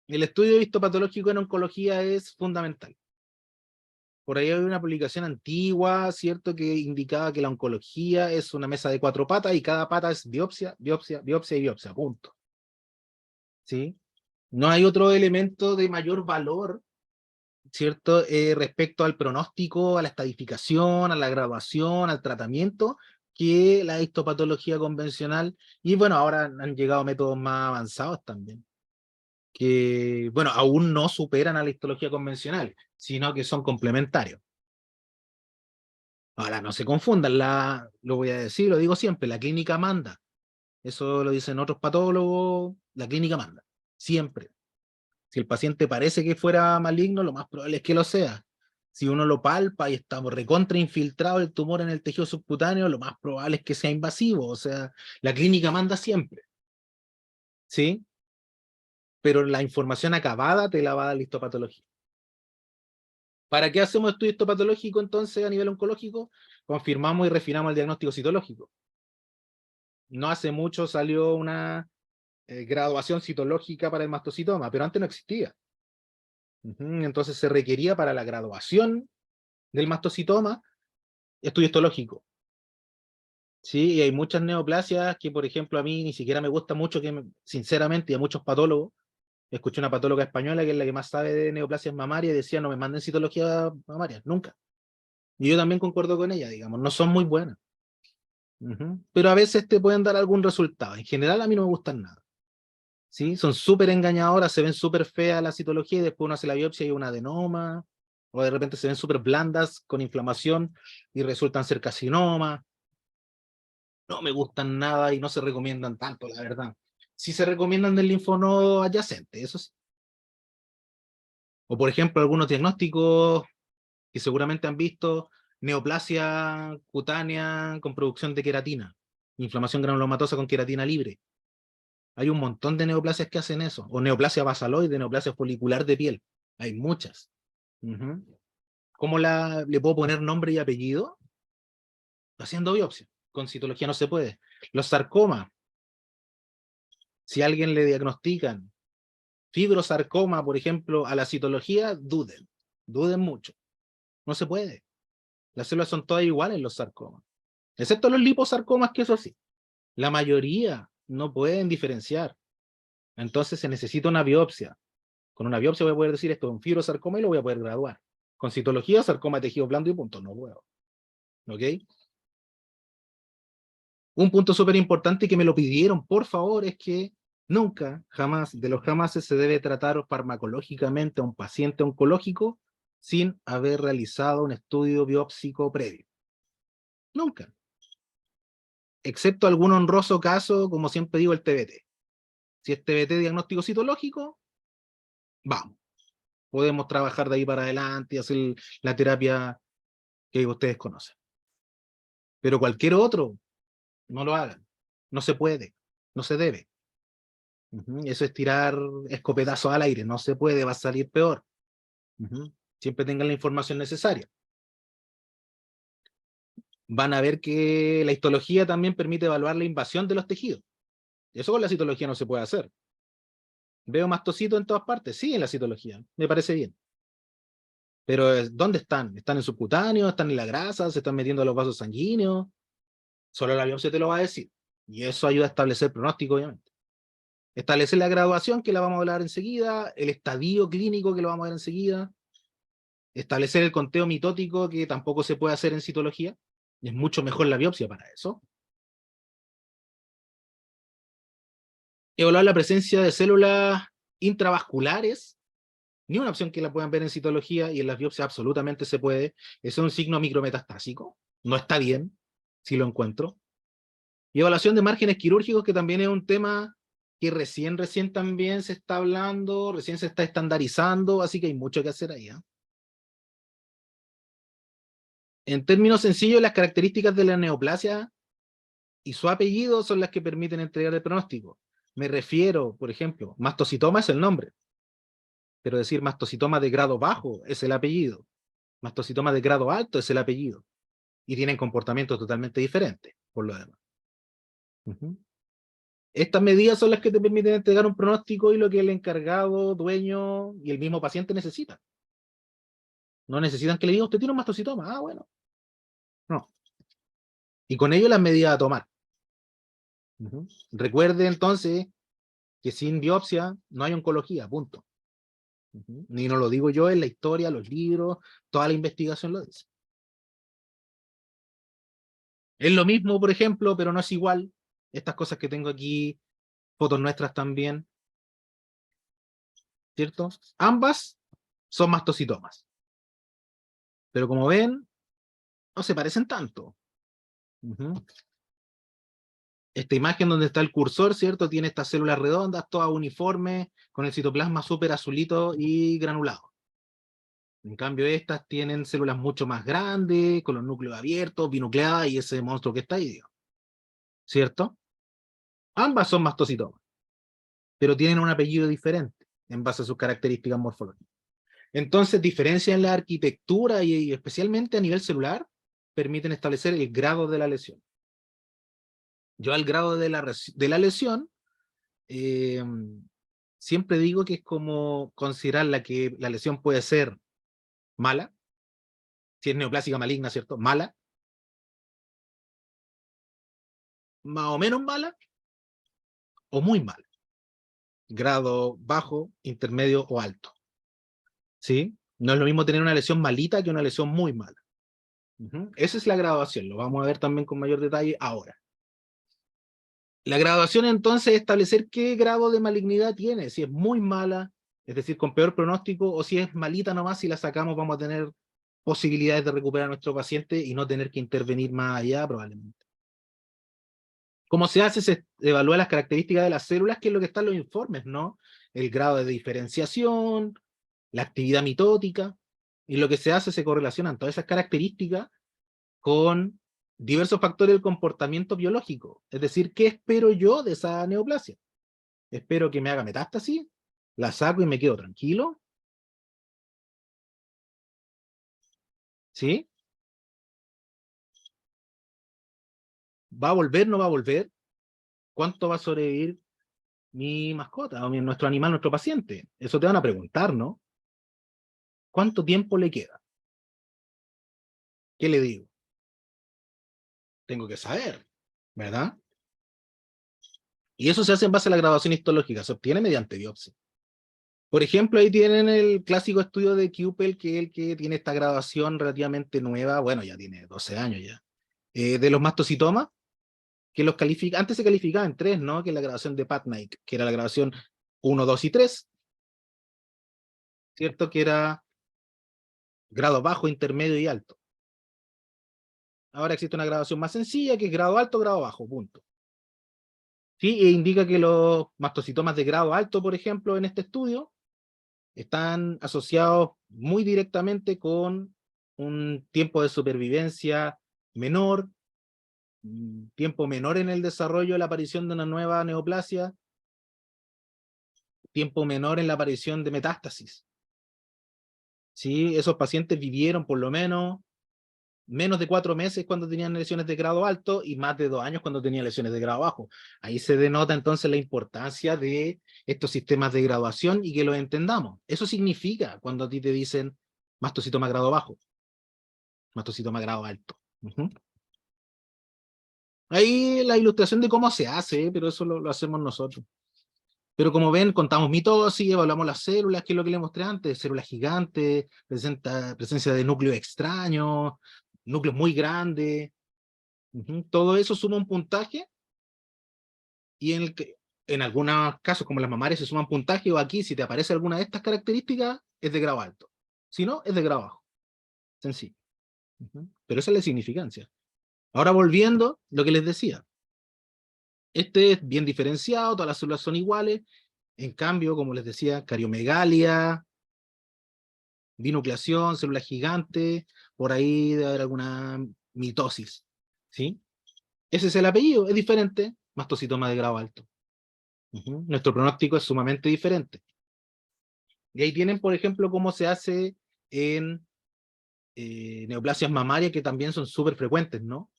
El estudio histopatológico en oncología es fundamental. Por ahí hay una publicación antigua, ¿cierto? Que indicaba que la oncología es una mesa de 4 patas y cada pata es biopsia, biopsia, biopsia y biopsia, punto. ¿Sí? No hay otro elemento de mayor valor, ¿cierto? Respecto al pronóstico, a la estadificación, a la graduación, al tratamiento, que la histopatología convencional. Y bueno, ahora han llegado métodos más avanzados también, que, bueno, aún no superan a la histología convencional, sino que son complementarios. Ahora, no se confundan, lo voy a decir, lo digo siempre, la clínica manda. Eso lo dicen otros patólogos, la clínica manda, siempre. Si el paciente parece que fuera maligno, lo más probable es que lo sea. Si uno lo palpa y estamos recontra infiltrado el tumor en el tejido subcutáneo, lo más probable es que sea invasivo, o sea, la clínica manda siempre, ¿sí? Pero la información acabada te la va a dar la histopatología. ¿Para qué hacemos estudio histopatológico entonces a nivel oncológico? Confirmamos y refinamos el diagnóstico citológico. No hace mucho salió una graduación citológica para el mastocitoma, pero antes no existía. Entonces se requería para la graduación del mastocitoma estudio histológico. Sí, y hay muchas neoplasias que, por ejemplo, a mí ni siquiera me gusta mucho, sinceramente, y a muchos patólogos, escuché una patóloga española que es la que más sabe de neoplasias mamarias y decía, no me manden citología mamaria, nunca. Y yo también concuerdo con ella, digamos, no son muy buenas. Pero a veces te pueden dar algún resultado. En general a mí no me gustan nada. ¿Sí? Son súper engañadoras, se ven súper feas la citología y después uno hace la biopsia y hay un adenoma, o de repente se ven súper blandas con inflamación y resultan ser carcinoma. No me gustan nada y no se recomiendan tanto, la verdad. Sí se recomiendan del linfonodo adyacente, eso sí. O por ejemplo, algunos diagnósticos que seguramente han visto, neoplasia cutánea con producción de queratina, inflamación granulomatosa con queratina libre. Hay un montón de neoplasias que hacen eso, o neoplasia basaloide, neoplasia folicular de piel. Hay muchas. ¿Cómo le puedo poner nombre y apellido? Haciendo biopsia. Con citología no se puede. Los sarcomas, si a alguien le diagnostican fibrosarcoma, por ejemplo, a la citología, duden mucho. No se puede. Las células son todas iguales en los sarcomas, excepto los liposarcomas, que eso sí. La mayoría no pueden diferenciar. Entonces se necesita una biopsia. Con una biopsia voy a poder decir esto es un fibrosarcoma y lo voy a poder graduar. Con citología, sarcoma de tejido blando y punto, no puedo. ¿Ok? Un punto súper importante que me lo pidieron, por favor, es que nunca, jamás, de los jamases se debe tratar farmacológicamente a un paciente oncológico sin haber realizado un estudio biópsico previo. Nunca. Excepto algún honroso caso, como siempre digo, el TBT. Si es TBT diagnóstico citológico, vamos. Podemos trabajar de ahí para adelante y hacer la terapia que ustedes conocen. Pero cualquier otro, no lo hagan. No se puede, no se debe. Eso es tirar escopetazos al aire, no se puede, va a salir peor. Siempre tengan la información necesaria. Van a ver que la histología también permite evaluar la invasión de los tejidos. Eso con la citología no se puede hacer. ¿Veo mastocitos en todas partes? Sí, en la citología, me parece bien. Pero ¿dónde están? ¿Están en subcutáneo? ¿Están en la grasa? ¿Se están metiendo a los vasos sanguíneos? Solo la biopsia te lo va a decir. Y eso ayuda a establecer pronóstico, obviamente. Establecer la graduación, que la vamos a hablar enseguida, el estadio clínico, que lo vamos a ver enseguida, establecer el conteo mitótico, que tampoco se puede hacer en citología, es mucho mejor la biopsia para eso. Evaluar la presencia de células intravasculares, ni una opción que la puedan ver en citología, y en las biopsias absolutamente se puede. Es un signo micrometastásico, no está bien, si lo encuentro. Y evaluación de márgenes quirúrgicos, que también es un tema que recién también se está hablando, recién se está estandarizando, así que hay mucho que hacer ahí. En términos sencillos, las características de la neoplasia y su apellido son las que permiten entregar el pronóstico. Me refiero, por ejemplo, mastocitoma es el nombre, pero decir mastocitoma de grado bajo es el apellido. Mastocitoma de grado alto es el apellido. Y tienen comportamientos totalmente diferentes, por lo demás. Estas medidas son las que te permiten entregar un pronóstico y lo que el encargado, dueño y el mismo paciente necesitan. No necesitan que le diga, usted tiene un mastocitoma. Ah, bueno. No. Y con ello las medidas a tomar. Recuerde entonces que sin biopsia no hay oncología, punto. Ni no lo digo yo, en la historia, los libros, toda la investigación lo dice. Es lo mismo, por ejemplo, pero no es igual. Estas cosas que tengo aquí, fotos nuestras también, ¿cierto? Ambas son mastocitomas. Pero como ven, no se parecen tanto. Esta imagen donde está el cursor, ¿cierto? Tiene estas células redondas, todas uniformes, con el citoplasma súper azulito y granulado. En cambio, estas tienen células mucho más grandes, con los núcleos abiertos, binucleadas y ese monstruo que está ahí, digamos, ¿cierto? Ambas son mastocitomas, pero tienen un apellido diferente en base a sus características morfológicas. Entonces, diferencias en la arquitectura y especialmente a nivel celular permiten establecer el grado de la lesión. Yo al grado de la lesión eh, siempre digo que es como considerar que la lesión puede ser mala, si es neoplásica maligna, ¿cierto? Mala, más o menos mala, o muy mala. Grado bajo, intermedio o alto. ¿Sí? No es lo mismo tener una lesión malita que una lesión muy mala. Esa es la graduación, lo vamos a ver también con mayor detalle ahora. La graduación entonces es establecer qué grado de malignidad tiene, si es muy mala, es decir, con peor pronóstico, o si es malita nomás, si la sacamos vamos a tener posibilidades de recuperar a nuestro paciente y no tener que intervenir más allá probablemente. ¿Cómo se hace? Se evalúa las características de las células, que es lo que está en los informes, ¿no? El grado de diferenciación, la actividad mitótica, y lo que se hace se correlacionan todas esas características con diversos factores del comportamiento biológico. Es decir, ¿qué espero yo de esa neoplasia? ¿Espero que me haga metástasis? ¿La saco y me quedo tranquilo? ¿Sí? ¿Va a volver? ¿No va a volver? ¿Cuánto va a sobrevivir mi mascota o nuestro animal, nuestro paciente? Eso te van a preguntar, ¿no? ¿Cuánto tiempo le queda? ¿Qué le digo? Tengo que saber, ¿verdad? Y eso se hace en base a la grabación histológica, se obtiene mediante biopsia. Por ejemplo, ahí tienen el clásico estudio de Kuppel, que es el que tiene esta grabación relativamente nueva, bueno, ya tiene 12 años ya, de los mastocitomas, que los califica, antes se calificaba en tres, ¿no? Que es la grabación de Patnaik, que era la grabación 1, 2 y 3, ¿cierto? Que era grado bajo, intermedio y alto. Ahora existe una grabación más sencilla, que es grado alto, grado bajo, punto. Sí, e indica que los mastocitomas de grado alto, por ejemplo, en este estudio, están asociados muy directamente con un tiempo de supervivencia menor, tiempo menor en el desarrollo de la aparición de una nueva neoplasia, tiempo menor en la aparición de metástasis. ¿Sí? Esos pacientes vivieron por lo menos de 4 meses cuando tenían lesiones de grado alto y más de 2 años cuando tenían lesiones de grado bajo. Ahí se denota entonces la importancia de estos sistemas de graduación y que los entendamos. Eso significa cuando a ti te dicen mastocitoma grado bajo, mastocitoma grado alto. Ahí la ilustración de cómo se hace, pero eso lo hacemos nosotros. Pero como ven, contamos mitosis, evaluamos las células, que es lo que les mostré antes, células gigantes, presencia de núcleos extraños, núcleos muy grandes. Todo eso suma un puntaje, y en algunos casos, como las mamarias, se suman puntaje, o aquí, si te aparece alguna de estas características, es de grado alto. Si no, es de grado bajo. Sencillo. Pero esa es la significancia. Ahora volviendo, lo que les decía. Este es bien diferenciado, todas las células son iguales. En cambio, como les decía, cariomegalia, binucleación, célula gigante, por ahí debe haber alguna mitosis. ¿Sí? Ese es el apellido, es diferente, mastocitoma de grado alto. Nuestro pronóstico es sumamente diferente. Y ahí tienen, por ejemplo, cómo se hace en neoplasias mamarias, que también son súper frecuentes, ¿no?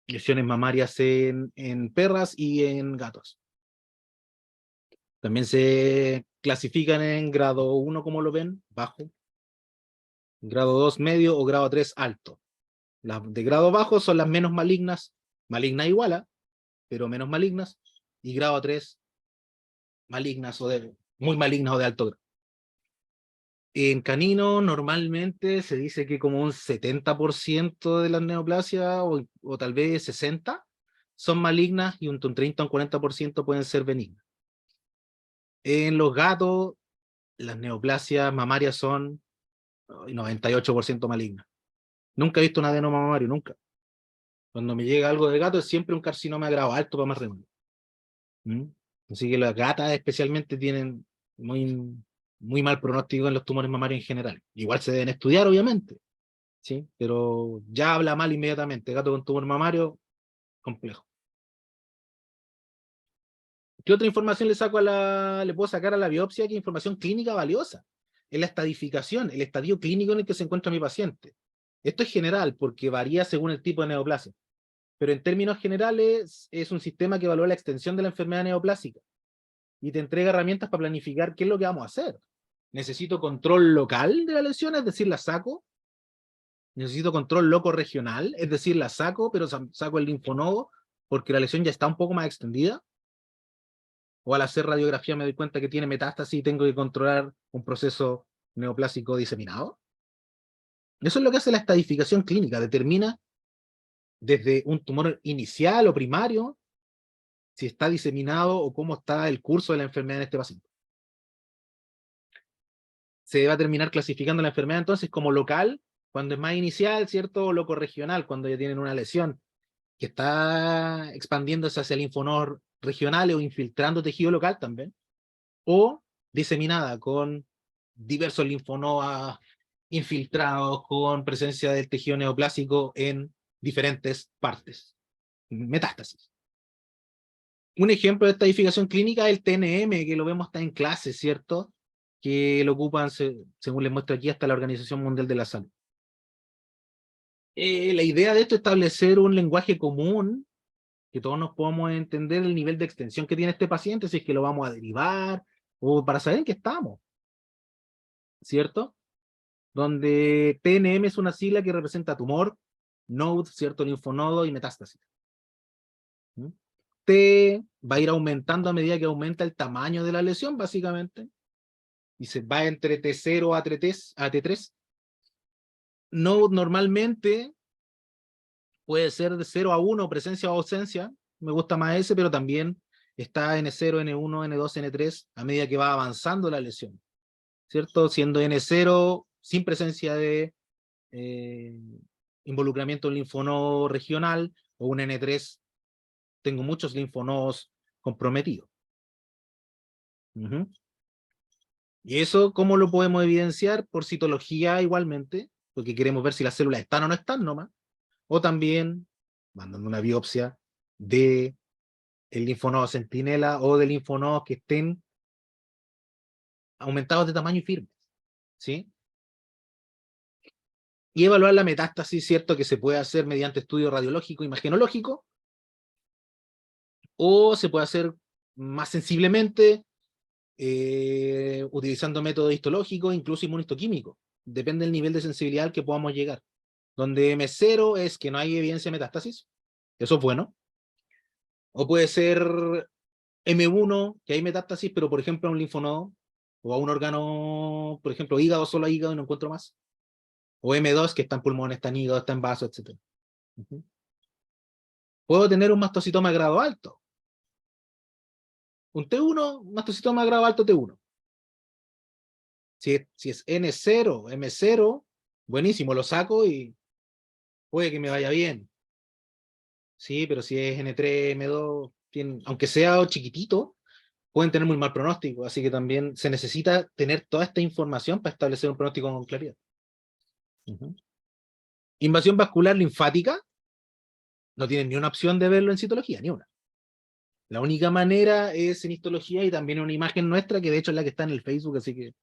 Lesiones mamarias en perras y en gatos. También se clasifican en grado 1, como lo ven, bajo, grado 2 medio o grado 3 alto. Las de grado bajo son las menos malignas, maligna igual, pero menos malignas, y grado 3 malignas muy malignas o de alto grado. En canino normalmente se dice que como un 70% de las neoplasias, o tal vez 60%, son malignas, y un 30 o un 40% pueden ser benignas. En los gatos, las neoplasias mamarias son 98% malignas. Nunca he visto un adenoma mamario, nunca. Cuando me llega algo de gato es siempre un carcinoma de grado alto para más redondo. Así que las gatas especialmente tienen muy muy mal pronóstico en los tumores mamarios en general. Igual se deben estudiar, obviamente, ¿sí? Pero ya habla mal inmediatamente. Gato con tumor mamario, complejo. ¿Qué otra información le puedo sacar a la biopsia? ¿Qué información clínica valiosa? Es la estadificación, el estadio clínico en el que se encuentra mi paciente. Esto es general porque varía según el tipo de neoplasia. Pero en términos generales es un sistema que evalúa la extensión de la enfermedad neoplásica y te entrega herramientas para planificar qué es lo que vamos a hacer. Necesito control local de la lesión, es decir, la saco. Necesito control loco regional, es decir, la saco, pero saco el linfonodo porque la lesión ya está un poco más extendida. O al hacer radiografía me doy cuenta que tiene metástasis y tengo que controlar un proceso neoplásico diseminado. Eso es lo que hace la estadificación clínica, determina desde un tumor inicial o primario si está diseminado o cómo está el curso de la enfermedad en este paciente. Se va a terminar clasificando la enfermedad entonces como local, cuando es más inicial, ¿cierto? O loco regional, cuando ya tienen una lesión que está expandiéndose hacia linfonodos regionales o infiltrando tejido local también, o diseminada con diversos linfonodas infiltrados con presencia del tejido neoplásico en diferentes partes. Metástasis. Un ejemplo de estadificación clínica es el TNM, que lo vemos hasta en clase, ¿cierto? Que lo ocupan, según les muestro aquí, hasta la Organización Mundial de la Salud. La idea de esto es establecer un lenguaje común, que todos nos podamos entender el nivel de extensión que tiene este paciente, si es que lo vamos a derivar, o para saber en qué estamos, ¿cierto? Donde TNM es una sigla que representa tumor, node, ¿cierto? Linfonodo y metástasis. T va a ir aumentando a medida que aumenta el tamaño de la lesión, básicamente, y se va entre T0 a T3. Node normalmente puede ser de 0 a 1, presencia o ausencia, me gusta más ese, pero también está N0, N1, N2, N3, a medida que va avanzando la lesión, ¿cierto? Siendo N0 sin presencia de involucramiento en linfonodo regional, o un N3, tengo muchos linfonodos comprometidos. Y eso, ¿cómo lo podemos evidenciar? Por citología igualmente, porque queremos ver si las células están o no están nomás, o también mandando una biopsia de el linfonodo centinela o de linfonodos que estén aumentados de tamaño y firmes, ¿sí? Y evaluar la metástasis, ¿cierto? Que se puede hacer mediante estudio radiológico, imagenológico, o se puede hacer más sensiblemente utilizando métodos histológicos, incluso inmunistoquímicos. Depende del nivel de sensibilidad al que podamos llegar. Donde M0 es que no hay evidencia de metástasis, eso es bueno. O puede ser M1, que hay metástasis, pero por ejemplo a un linfonodo, o a un órgano, por ejemplo hígado, solo hígado y no encuentro más. O M2, que está en pulmón, está en hígado, está en vaso, etc. Puedo tener un mastocitoma de grado alto. Un T1, un mastocitoma de grado alto T1. Si es N0, M0, buenísimo, lo saco y puede que me vaya bien. Sí, pero si es N3, M2, aunque sea chiquitito, pueden tener muy mal pronóstico, así que también se necesita tener toda esta información para establecer un pronóstico con claridad. Invasión vascular linfática, no tienen ni una opción de verlo en citología, ni una. La única manera es en histología y también en una imagen nuestra, que de hecho es la que está en el Facebook, así que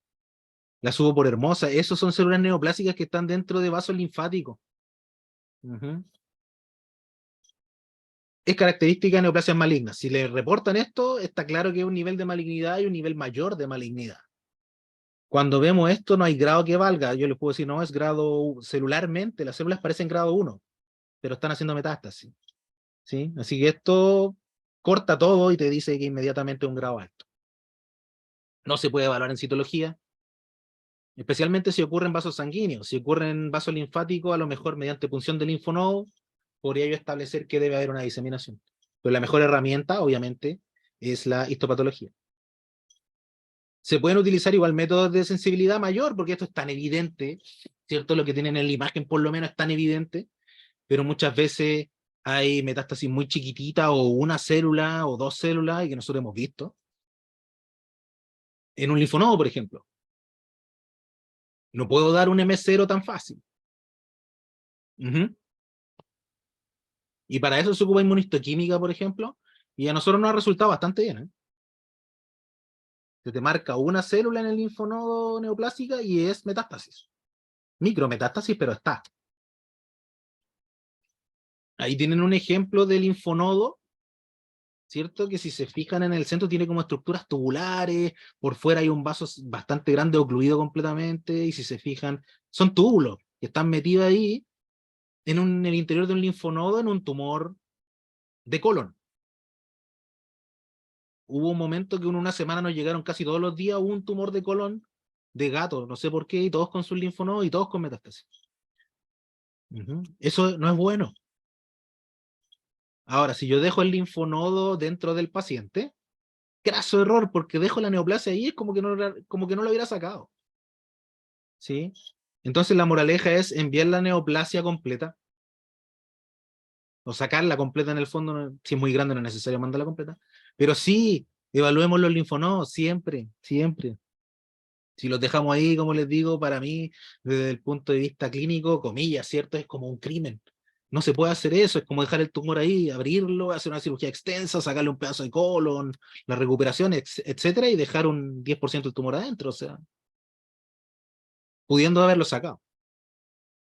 la subo por hermosa. Esos son células neoplásicas que están dentro de vasos linfáticos. Es característica de neoplasias malignas. Si le reportan esto, está claro que es un nivel de malignidad y un nivel mayor de malignidad. Cuando vemos esto, no hay grado que valga. Yo les puedo decir, no, es grado celularmente, las células parecen grado 1, pero están haciendo metástasis. ¿Sí? Así que esto corta todo y te dice que inmediatamente es un grado alto. No se puede evaluar en citología, especialmente si ocurre en vasos sanguíneos. Si ocurre en vasos linfáticos, a lo mejor mediante punción del linfonodo, podría yo establecer que debe haber una diseminación. Pero la mejor herramienta, obviamente, es la histopatología. Se pueden utilizar igual métodos de sensibilidad mayor, porque esto es tan evidente, ¿cierto? Lo que tienen en la imagen por lo menos es tan evidente, pero muchas veces hay metástasis muy chiquitita o una célula o dos células y que nosotros hemos visto. En un linfonodo, por ejemplo. No puedo dar un M0 tan fácil. Y para eso se ocupa inmunistoquímica, por ejemplo, y a nosotros nos ha resultado bastante bien, ¿eh? Se te marca una célula en el linfonodo neoplásica y es metástasis. Micrometástasis, pero está. Ahí tienen un ejemplo del linfonodo, ¿cierto? Que si se fijan en el centro tiene como estructuras tubulares, por fuera hay un vaso bastante grande ocluido completamente, y si se fijan, son túbulos que están metidos ahí en el interior de un linfonodo en un tumor de colon. Hubo un momento que en una semana nos llegaron casi todos los días un tumor de colon de gato, no sé por qué, y todos con sus linfonodos y todos con metástasis. Eso no es bueno. Ahora, si yo dejo el linfonodo dentro del paciente, graso error, porque dejo la neoplasia ahí, es como que no lo hubiera sacado. ¿Sí? Entonces la moraleja es enviar la neoplasia completa, o sacarla completa en el fondo, si es muy grande no es necesario mandarla completa, pero sí, evaluemos los linfonodos, siempre, siempre. Si los dejamos ahí, como les digo, para mí, desde el punto de vista clínico, comillas, ¿cierto? Es como un crimen. No se puede hacer eso, es como dejar el tumor ahí, abrirlo, hacer una cirugía extensa, sacarle un pedazo de colon, la recuperación, etcétera, y dejar un 10% del tumor adentro, o sea, pudiendo haberlo sacado.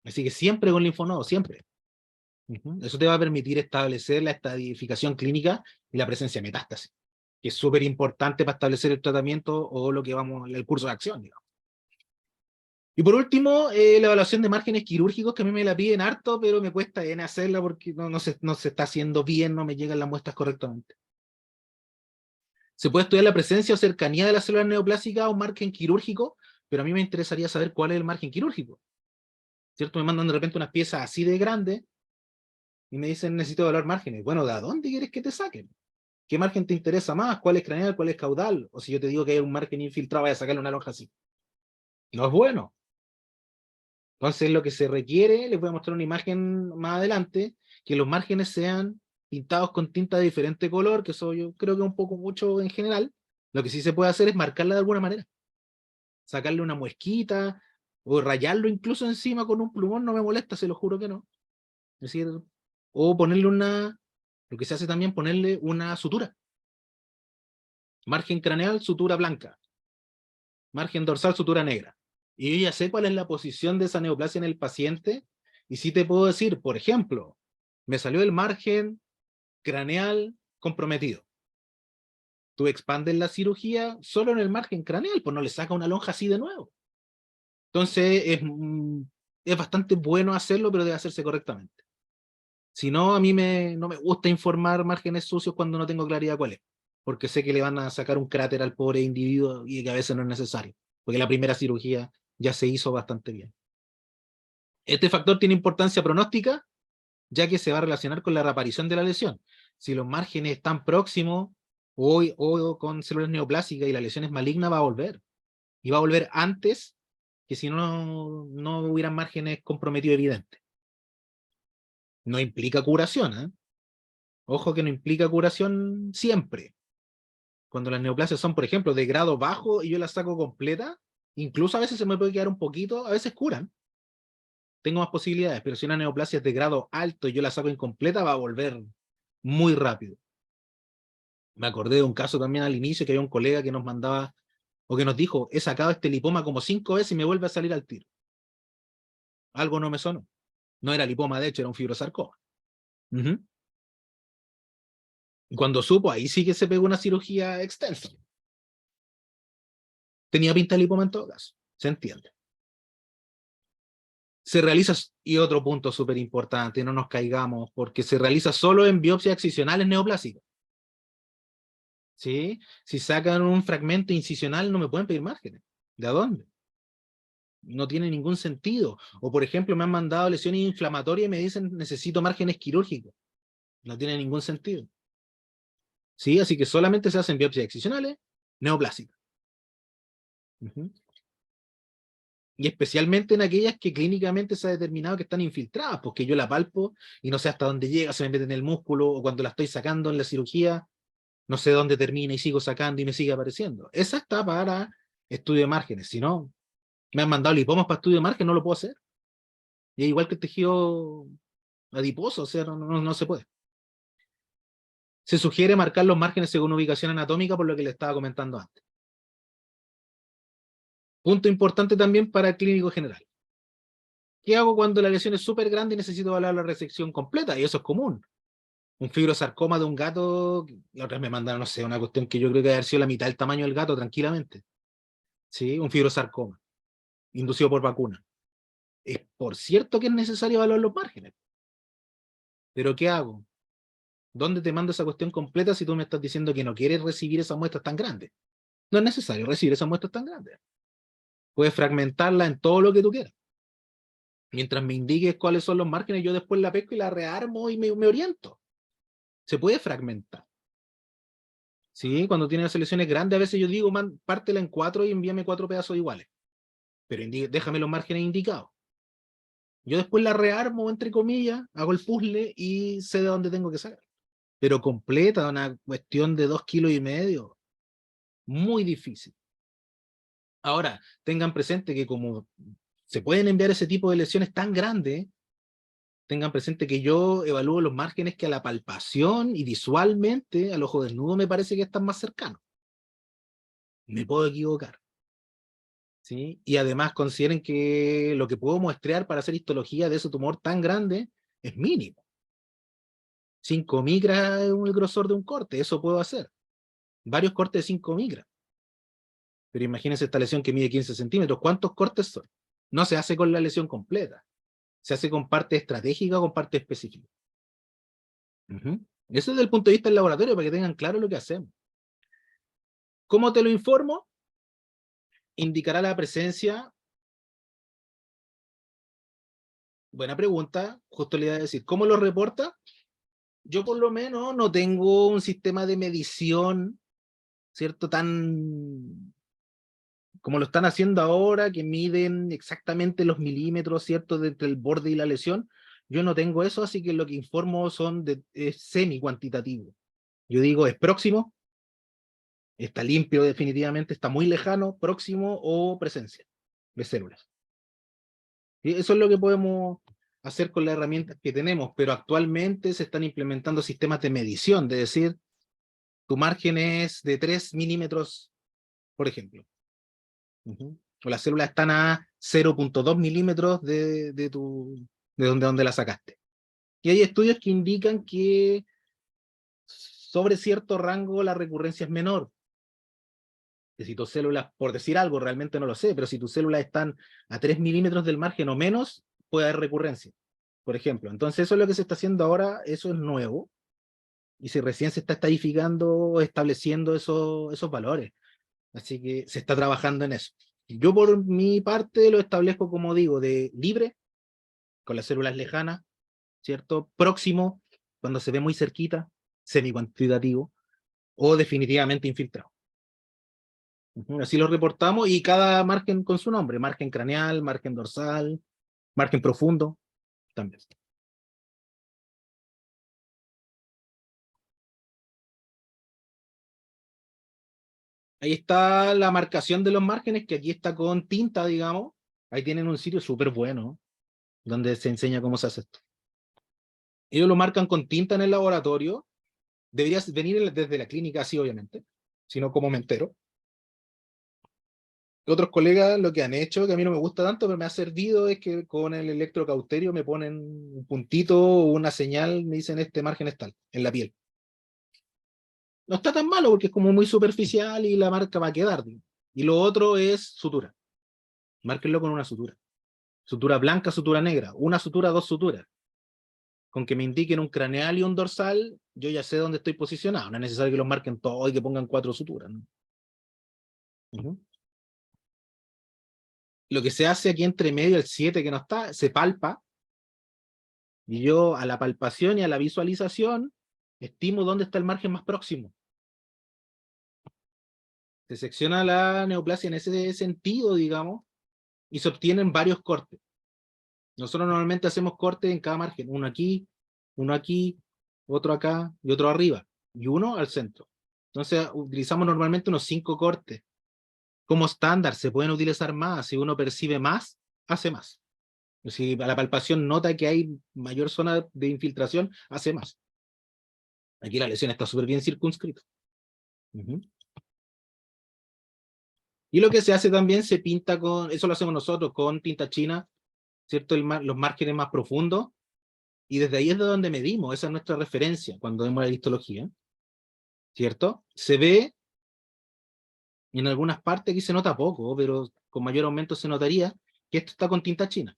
Así que siempre con linfonodo, siempre. Eso te va a permitir establecer la estadificación clínica y la presencia de metástasis, que es súper importante para establecer el tratamiento o lo que vamos, el curso de acción, digamos. Y por último, la evaluación de márgenes quirúrgicos, que a mí me la piden harto, pero me cuesta bien hacerla porque no se está haciendo bien, no me llegan las muestras correctamente. Se puede estudiar la presencia o cercanía de las células neoplásicas a un margen quirúrgico, pero a mí me interesaría saber cuál es el margen quirúrgico. ¿Cierto? Me mandan de repente unas piezas así de grandes y me dicen necesito evaluar márgenes. Bueno, ¿de dónde quieres que te saquen? ¿Qué margen te interesa más? ¿Cuál es craneal? ¿Cuál es caudal? O si yo te digo que hay un margen infiltrado, voy a sacarle una lonja así. No es bueno. Entonces lo que se requiere, les voy a mostrar una imagen más adelante, que los márgenes sean pintados con tinta de diferente color, que eso yo creo que es un poco mucho en general. Lo que sí se puede hacer es marcarla de alguna manera. Sacarle una muesquita, o rayarlo incluso encima con un plumón, no me molesta, se lo juro que no. Es decir, o ponerle lo que se hace también, ponerle una sutura. Margen craneal, sutura blanca. Margen dorsal, sutura negra. Y yo ya sé cuál es la posición de esa neoplasia en el paciente, y sí te puedo decir, por ejemplo, me salió el margen craneal comprometido. Tú expandes la cirugía solo en el margen craneal, pues no le saca una lonja así de nuevo. Entonces es bastante bueno hacerlo, pero debe hacerse correctamente. Si no, a mí no me gusta informar márgenes sucios cuando no tengo claridad cuál es, porque sé que le van a sacar un cráter al pobre individuo y que a veces no es necesario, porque la primera cirugía ya se hizo bastante bien. Este factor tiene importancia pronóstica, ya que se va a relacionar con la reaparición de la lesión. Si los márgenes están próximos o con células neoplásicas y la lesión es maligna, va a volver. Y va a volver antes que si no hubieran márgenes comprometidos evidentes. No implica curación, ¿eh? Ojo que no implica curación siempre. Cuando las neoplasias son, por ejemplo, de grado bajo y yo las saco completa, incluso a veces se me puede quedar un poquito, a veces curan. Tengo más posibilidades, pero si una neoplasia es de grado alto y yo la saco incompleta, va a volver muy rápido. Me acordé de un caso también al inicio que había un colega que nos mandaba o que nos dijo, he sacado este lipoma como 5 veces y me vuelve a salir al tiro. Algo no me sonó. No era lipoma, de hecho, era un fibrosarcoma. Y cuando supo, ahí sí que se pegó una cirugía extensa. Tenía pinta de lipoma en todo caso, se entiende. Se realiza, y otro punto súper importante, no nos caigamos, porque se realiza solo en biopsias excisionales neoplásicas. ¿Sí? Si sacan un fragmento incisional no me pueden pedir márgenes. ¿De dónde? No tiene ningún sentido. O por ejemplo me han mandado lesiones inflamatorias y me dicen necesito márgenes quirúrgicos. No tiene ningún sentido. ¿Sí? Así que solamente se hacen biopsias excisionales neoplásicas. Y especialmente en aquellas que clínicamente se ha determinado que están infiltradas, porque yo la palpo y no sé hasta dónde llega, se me mete en el músculo, o cuando la estoy sacando en la cirugía, no sé dónde termina y sigo sacando y me sigue apareciendo. Esa está para estudio de márgenes, si no, Me han mandado lipomas para estudio de margen, no lo puedo hacer. Y es igual que el tejido adiposo, o sea, no se puede. Se sugiere marcar los márgenes según ubicación anatómica, por lo que le estaba comentando antes. Punto importante también para el clínico general. ¿Qué hago cuando la lesión es súper grande y necesito evaluar la resección completa? Y eso es común. Un fibrosarcoma de un gato, la otra vez me mandaron, no sé, una cuestión que yo creo que debe haber sido la mitad del tamaño del gato, tranquilamente. ¿Sí? Un fibrosarcoma, inducido por vacuna. Es por cierto que es necesario evaluar los márgenes. Pero ¿qué hago? ¿Dónde te mando esa cuestión completa si tú me estás diciendo que no quieres recibir esas muestras tan grandes? No es necesario recibir esas muestras tan grandes. Puedes fragmentarla en todo lo que tú quieras. Mientras me indiques cuáles son los márgenes, yo después la pesco y la rearmo y me oriento. Se puede fragmentar. ¿Sí? Cuando tienes selecciones grandes, a veces yo digo, pártela en 4 y envíame 4 pedazos iguales. Pero déjame los márgenes indicados. Yo después la rearmo, entre comillas, hago el puzzle y sé de dónde tengo que sacar. Pero completa, una cuestión de 2,5 kilos. Muy difícil. Ahora, tengan presente que como se pueden enviar ese tipo de lesiones tan grandes, tengan presente que yo evalúo los márgenes que a la palpación y visualmente al ojo desnudo me parece que están más cercanos. Me puedo equivocar. ¿Sí? Y además consideren que lo que puedo muestrear para hacer histología de ese tumor tan grande es mínimo. 5 micras es el grosor de un corte, eso puedo hacer. Varios cortes de 5 micras. Pero imagínense esta lesión que mide 15 centímetros. ¿Cuántos cortes son? No se hace con la lesión completa. Se hace con parte estratégica o con parte específica. Eso es desde el punto de vista del laboratorio, para que tengan claro lo que hacemos. ¿Cómo te lo informo? Indicará la presencia. Buena pregunta, justo le iba a decir. ¿Cómo lo reporta? Yo por lo menos no tengo un sistema de medición, ¿cierto? Tan como lo están haciendo ahora, que miden exactamente los milímetros, ¿cierto? De entre el borde y la lesión. Yo no tengo eso, así que lo que informo es semi-cuantitativo. Yo digo, es próximo, está limpio definitivamente, está muy lejano, próximo o presencia de células. Y eso es lo que podemos hacer con las herramientas que tenemos, pero actualmente se están implementando sistemas de medición, de decir, tu margen es de 3 milímetros, por ejemplo. O las células están a 0,2 milímetros de donde la sacaste. Y hay estudios que indican que sobre cierto rango la recurrencia es menor. Que si tus células, por decir algo, realmente no lo sé, pero si tus células están a 3 milímetros del margen o menos, puede haber recurrencia, por ejemplo. Entonces eso es lo que se está haciendo ahora, eso es nuevo, y si recién se está estadificando, estableciendo esos valores. Así que se está trabajando en eso. Yo por mi parte lo establezco, como digo, de libre, con las células lejanas, ¿cierto? Próximo, cuando se ve muy cerquita, semi-cuantitativo, o definitivamente infiltrado. Así lo reportamos y cada margen con su nombre, margen craneal, margen dorsal, margen profundo, también. Ahí está la marcación de los márgenes, que aquí está con tinta, digamos. Ahí tienen un sitio súper bueno, donde se enseña cómo se hace esto. Ellos lo marcan con tinta en el laboratorio. Deberías venir desde la clínica, así obviamente, sino como me entero. Otros colegas lo que han hecho, que a mí no me gusta tanto, pero me ha servido, es que con el electrocauterio me ponen un puntito o una señal, me dicen este margen es tal, en la piel. No está tan malo porque es como muy superficial y la marca va a quedar. Y lo otro es sutura. Márquenlo con una sutura. Sutura blanca, sutura negra. Una sutura, dos suturas. Con que me indiquen un craneal y un dorsal, yo ya sé dónde estoy posicionado. No es necesario que los marquen todos y que pongan 4 suturas, ¿no? Lo que se hace aquí entre medio, el 7 que no está, se palpa. Y yo a la palpación y a la visualización estimo dónde está el margen más próximo. Se secciona la neoplasia en ese sentido, digamos, y se obtienen varios cortes. Nosotros normalmente hacemos cortes en cada margen, uno aquí, otro acá y otro arriba, y uno al centro. Entonces utilizamos normalmente unos 5 cortes como estándar, se pueden utilizar más. Si uno percibe más, hace más. Si a la palpación nota que hay mayor zona de infiltración, hace más. Aquí la lesión está súper bien circunscrita. Y lo que se hace también, se pinta con, eso lo hacemos nosotros, con tinta china, ¿cierto? Los márgenes más profundos, y desde ahí es de donde medimos, esa es nuestra referencia cuando vemos la histología, ¿cierto? Se ve en algunas partes, aquí se nota poco, pero con mayor aumento se notaría que esto está con tinta china.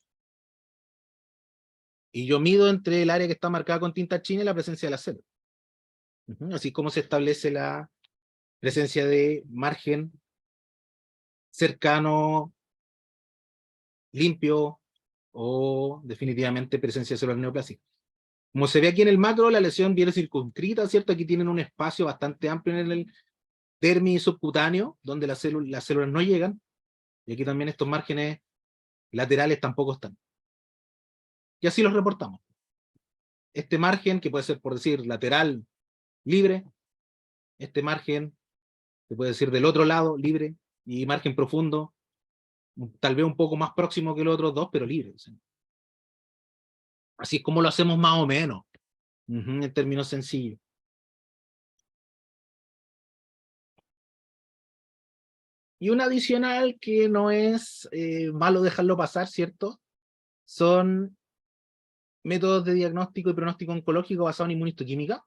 Y yo mido entre el área que está marcada con tinta china y la presencia de la célula. Así como se establece la presencia de margen cercano, limpio, o definitivamente presencia de células neoplásicas. Como se ve aquí en el macro, la lesión viene circunscrita, ¿cierto? Aquí tienen un espacio bastante amplio en el dermis subcutáneo, donde las células no llegan, y aquí también estos márgenes laterales tampoco están. Y así los reportamos. Este margen, que puede ser, por decir, lateral libre, este margen, que puede ser del otro lado libre, y margen profundo, tal vez un poco más próximo que los otros dos, pero libre. ¿Sí? Así es como lo hacemos más o menos, en términos sencillos. Y un adicional que no es malo dejarlo pasar, ¿cierto? Son métodos de diagnóstico y pronóstico oncológico basados en inmunistoquímica.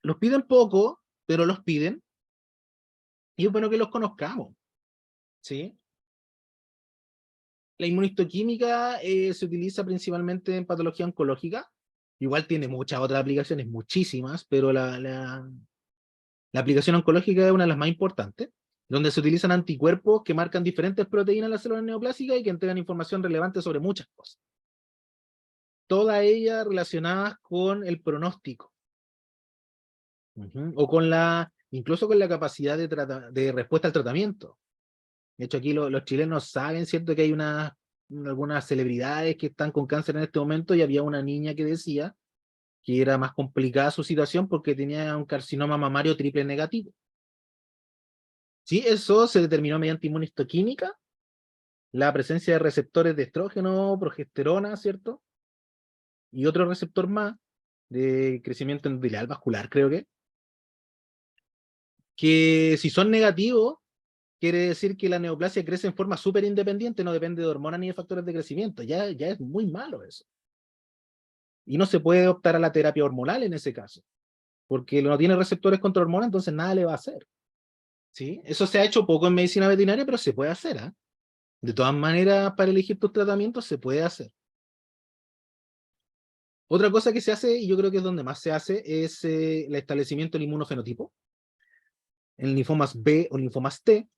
Los piden poco, pero los piden, y es bueno que los conozcamos, ¿sí? La inmunistoquímica se utiliza principalmente en patología oncológica, igual tiene muchas otras aplicaciones, muchísimas, pero la aplicación oncológica es una de las más importantes, donde se utilizan anticuerpos que marcan diferentes proteínas en las células neoplásicas y que entregan información relevante sobre muchas cosas. Todas ellas relacionadas con el pronóstico. O con incluso con la capacidad de respuesta al tratamiento. De hecho, aquí los chilenos saben, ¿cierto?, que hay algunas celebridades que están con cáncer en este momento, y había una niña que decía que era más complicada su situación porque tenía un carcinoma mamario triple negativo. Sí, eso se determinó mediante inmunistoquímica, la presencia de receptores de estrógeno, progesterona, ¿cierto? Y otro receptor más de crecimiento endotelial vascular, creo que si son negativos, quiere decir que la neoplasia crece en forma súper independiente, no depende de hormonas ni de factores de crecimiento. Ya es muy malo eso. Y no se puede optar a la terapia hormonal en ese caso, porque no tiene receptores contra hormonas, entonces nada le va a hacer. ¿Sí? Eso se ha hecho poco en medicina veterinaria, pero se puede hacer. ¿Eh? De todas maneras, para elegir tus tratamientos se puede hacer. Otra cosa que se hace, y yo creo que es donde más se hace, es el establecimiento del inmunofenotipo, en linfomas B o linfomas T,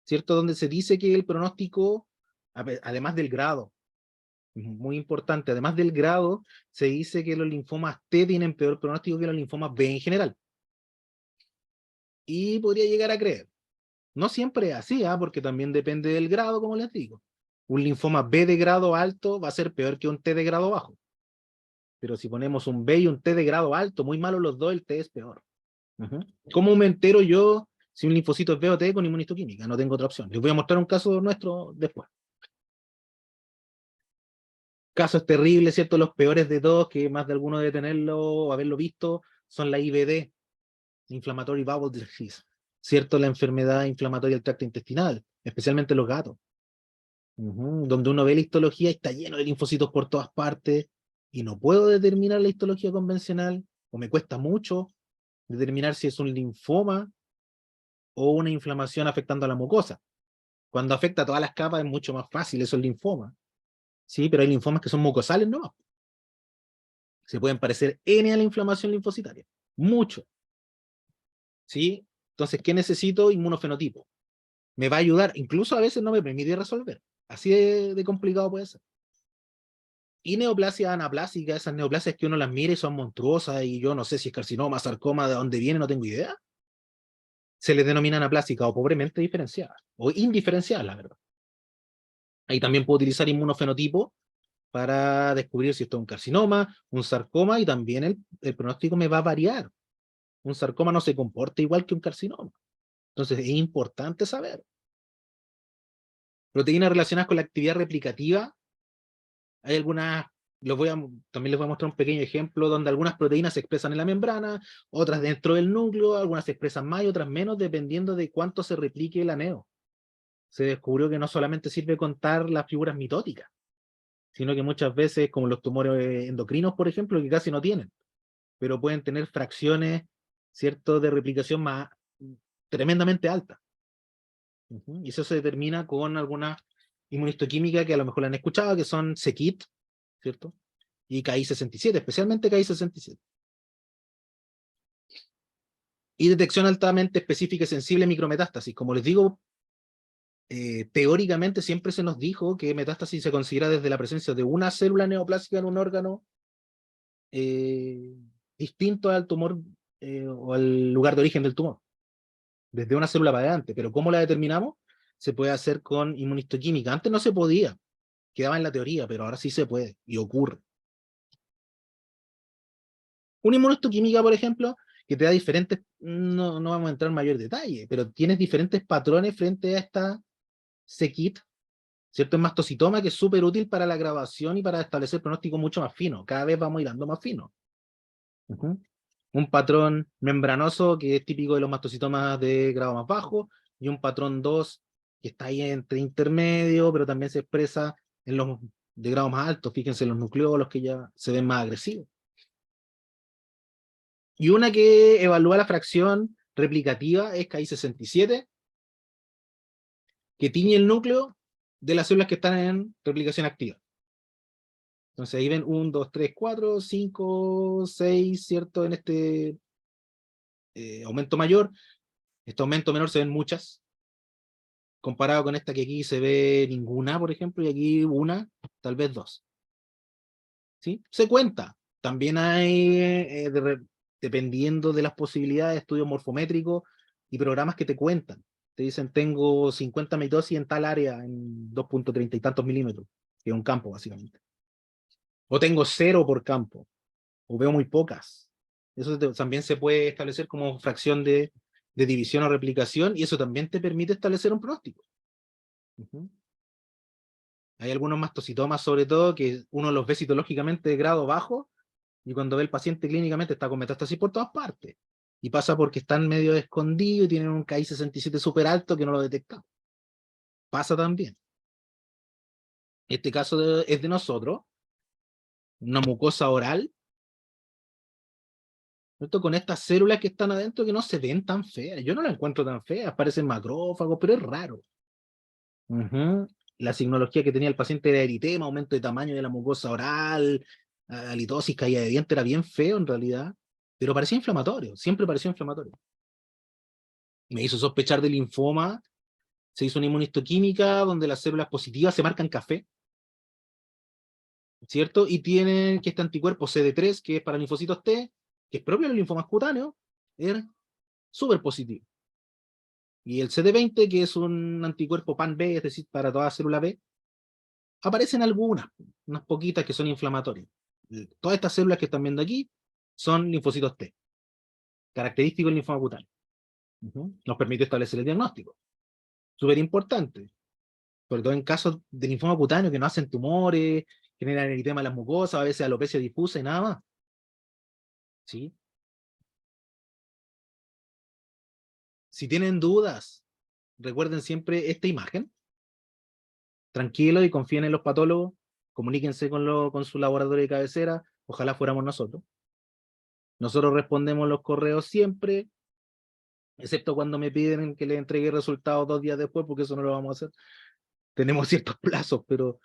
¿cierto? Donde se dice que el pronóstico, además del grado, muy importante, además del grado, se dice que los linfomas T tienen peor pronóstico que los linfomas B en general. Y podría llegar a creer. No siempre es así, porque también depende del grado, como les digo. Un linfoma B de grado alto va a ser peor que un T de grado bajo. Pero si ponemos un B y un T de grado alto, muy malo los dos, el T es peor. ¿Cómo me entero yo si un linfocito es B o T con inmunistoquímica? No tengo otra opción. Les voy a mostrar un caso nuestro después. Casos terribles, ¿cierto? Los peores de todos, que más de alguno debe tenerlo o haberlo visto, son la IBD, Inflammatory Bowel Disease, ¿cierto? La enfermedad inflamatoria del tracto intestinal, especialmente los gatos. Donde uno ve la histología y está lleno de linfocitos por todas partes, y no puedo determinar la histología convencional, o me cuesta mucho determinar si es un linfoma o una inflamación afectando a la mucosa. Cuando afecta a todas las capas es mucho más fácil, eso es linfoma. Sí, pero hay linfomas que son mucosales, no. Se pueden parecer N a la inflamación linfocitaria. Mucho. ¿Sí? Entonces, ¿qué necesito? Inmunofenotipo. Me va a ayudar, incluso a veces no me permite resolver. Así de complicado puede ser. Y neoplasia anaplásica, esas neoplasias que uno las mira y son monstruosas, y yo no sé si es carcinoma, sarcoma, de dónde viene, no tengo idea. Se les denomina anaplásica o pobremente diferenciada, o indiferenciada, la verdad. Ahí también puedo utilizar inmunofenotipo para descubrir si esto es un carcinoma, un sarcoma, y también el pronóstico me va a variar. Un sarcoma no se comporta igual que un carcinoma. Entonces es importante saber. Proteínas relacionadas con la actividad replicativa, hay algunas, también les voy a mostrar un pequeño ejemplo donde algunas proteínas se expresan en la membrana, otras dentro del núcleo, algunas se expresan más y otras menos, dependiendo de cuánto se replique el aneo. Se descubrió que no solamente sirve contar las figuras mitóticas, sino que muchas veces, como los tumores endocrinos, por ejemplo, que casi no tienen, pero pueden tener fracciones, ¿cierto?, de replicación más tremendamente altas. Y eso se determina con alguna inmunistoquímica que a lo mejor la han escuchado, que son c-Kit, ¿cierto? Y Ki-67, especialmente Ki-67. Y detección altamente específica y sensible de micrometástasis. Como les digo, teóricamente siempre se nos dijo que metástasis se considera desde la presencia de una célula neoplásica en un órgano distinto al tumor o al lugar de origen del tumor, desde una célula para adelante. Pero ¿cómo la determinamos? Se puede hacer con inmunistoquímica. Antes no se podía, quedaba en la teoría, pero ahora sí se puede y ocurre. Una inmunistoquímica, por ejemplo, que te da diferentes, no vamos a entrar en mayor detalle, pero tienes diferentes patrones frente a esta c-Kit, ¿cierto? Es mastocitoma, que es súper útil para la grabación y para establecer pronóstico mucho más fino. Cada vez vamos hilando más fino. Un patrón membranoso, que es típico de los mastocitomas de grado más bajo, y un patrón 2, que está ahí entre intermedio, pero también se expresa en los de grado más alto. Fíjense, los nucleolos que ya se ven más agresivos. Y una que evalúa la fracción replicativa es Ki-67, que tiñe el núcleo de las células que están en replicación activa. Entonces ahí ven 1, 2, 3, 4, 5, 6, ¿cierto? En este aumento mayor. Este aumento menor se ven muchas, comparado con esta que aquí se ve ninguna, por ejemplo, y aquí una, tal vez dos. ¿Sí? Se cuenta. También hay, dependiendo de las posibilidades, estudios morfométricos y programas que te cuentan. Te dicen, tengo 50 mitosis en tal área, en 2,30 y tantos milímetros, que es un campo, básicamente. O tengo 0 por campo, o veo muy pocas. Eso también se puede establecer como fracción de división o replicación, y eso también te permite establecer un pronóstico. Hay algunos mastocitomas, sobre todo, que uno los ve citológicamente de grado bajo, y cuando ve el paciente clínicamente está con metástasis por todas partes. Y pasa porque están medio escondidos y tienen un Ki-67 súper alto que no lo detectamos. Pasa también. Este caso es de nosotros, una mucosa oral, ¿cierto? Con estas células que están adentro que no se ven tan feas. Yo no las encuentro tan feas, parecen macrófagos, pero es raro. La signología que tenía el paciente era eritema, aumento de tamaño de la mucosa oral, halitosis, caída de diente, era bien feo en realidad, pero parecía inflamatorio, siempre pareció inflamatorio. Me hizo sospechar de linfoma, se hizo una inmunistoquímica donde las células positivas se marcan café, ¿cierto? Y tienen que este anticuerpo CD3, que es para linfocitos T, que es propio de los linfomas cutáneos, es súper positivo. Y el CD20, que es un anticuerpo PAN-B, es decir, para toda célula B, aparecen algunas, unas poquitas que son inflamatorias. Todas estas células que están viendo aquí son linfocitos T, característicos del linfoma cutáneo. Nos permite establecer el diagnóstico. Súper importante, sobre todo en casos de linfoma cutáneo que no hacen tumores, generan eritema de las mucosas, a veces alopecia difusa y nada más. ¿Sí? Si tienen dudas, recuerden siempre esta imagen. Tranquilos y confíen en los patólogos, comuníquense con su laboratorio de cabecera, ojalá fuéramos nosotros. Nosotros respondemos los correos siempre, excepto cuando me piden que les entregue resultados 2 días después, porque eso no lo vamos a hacer. Tenemos ciertos plazos, pero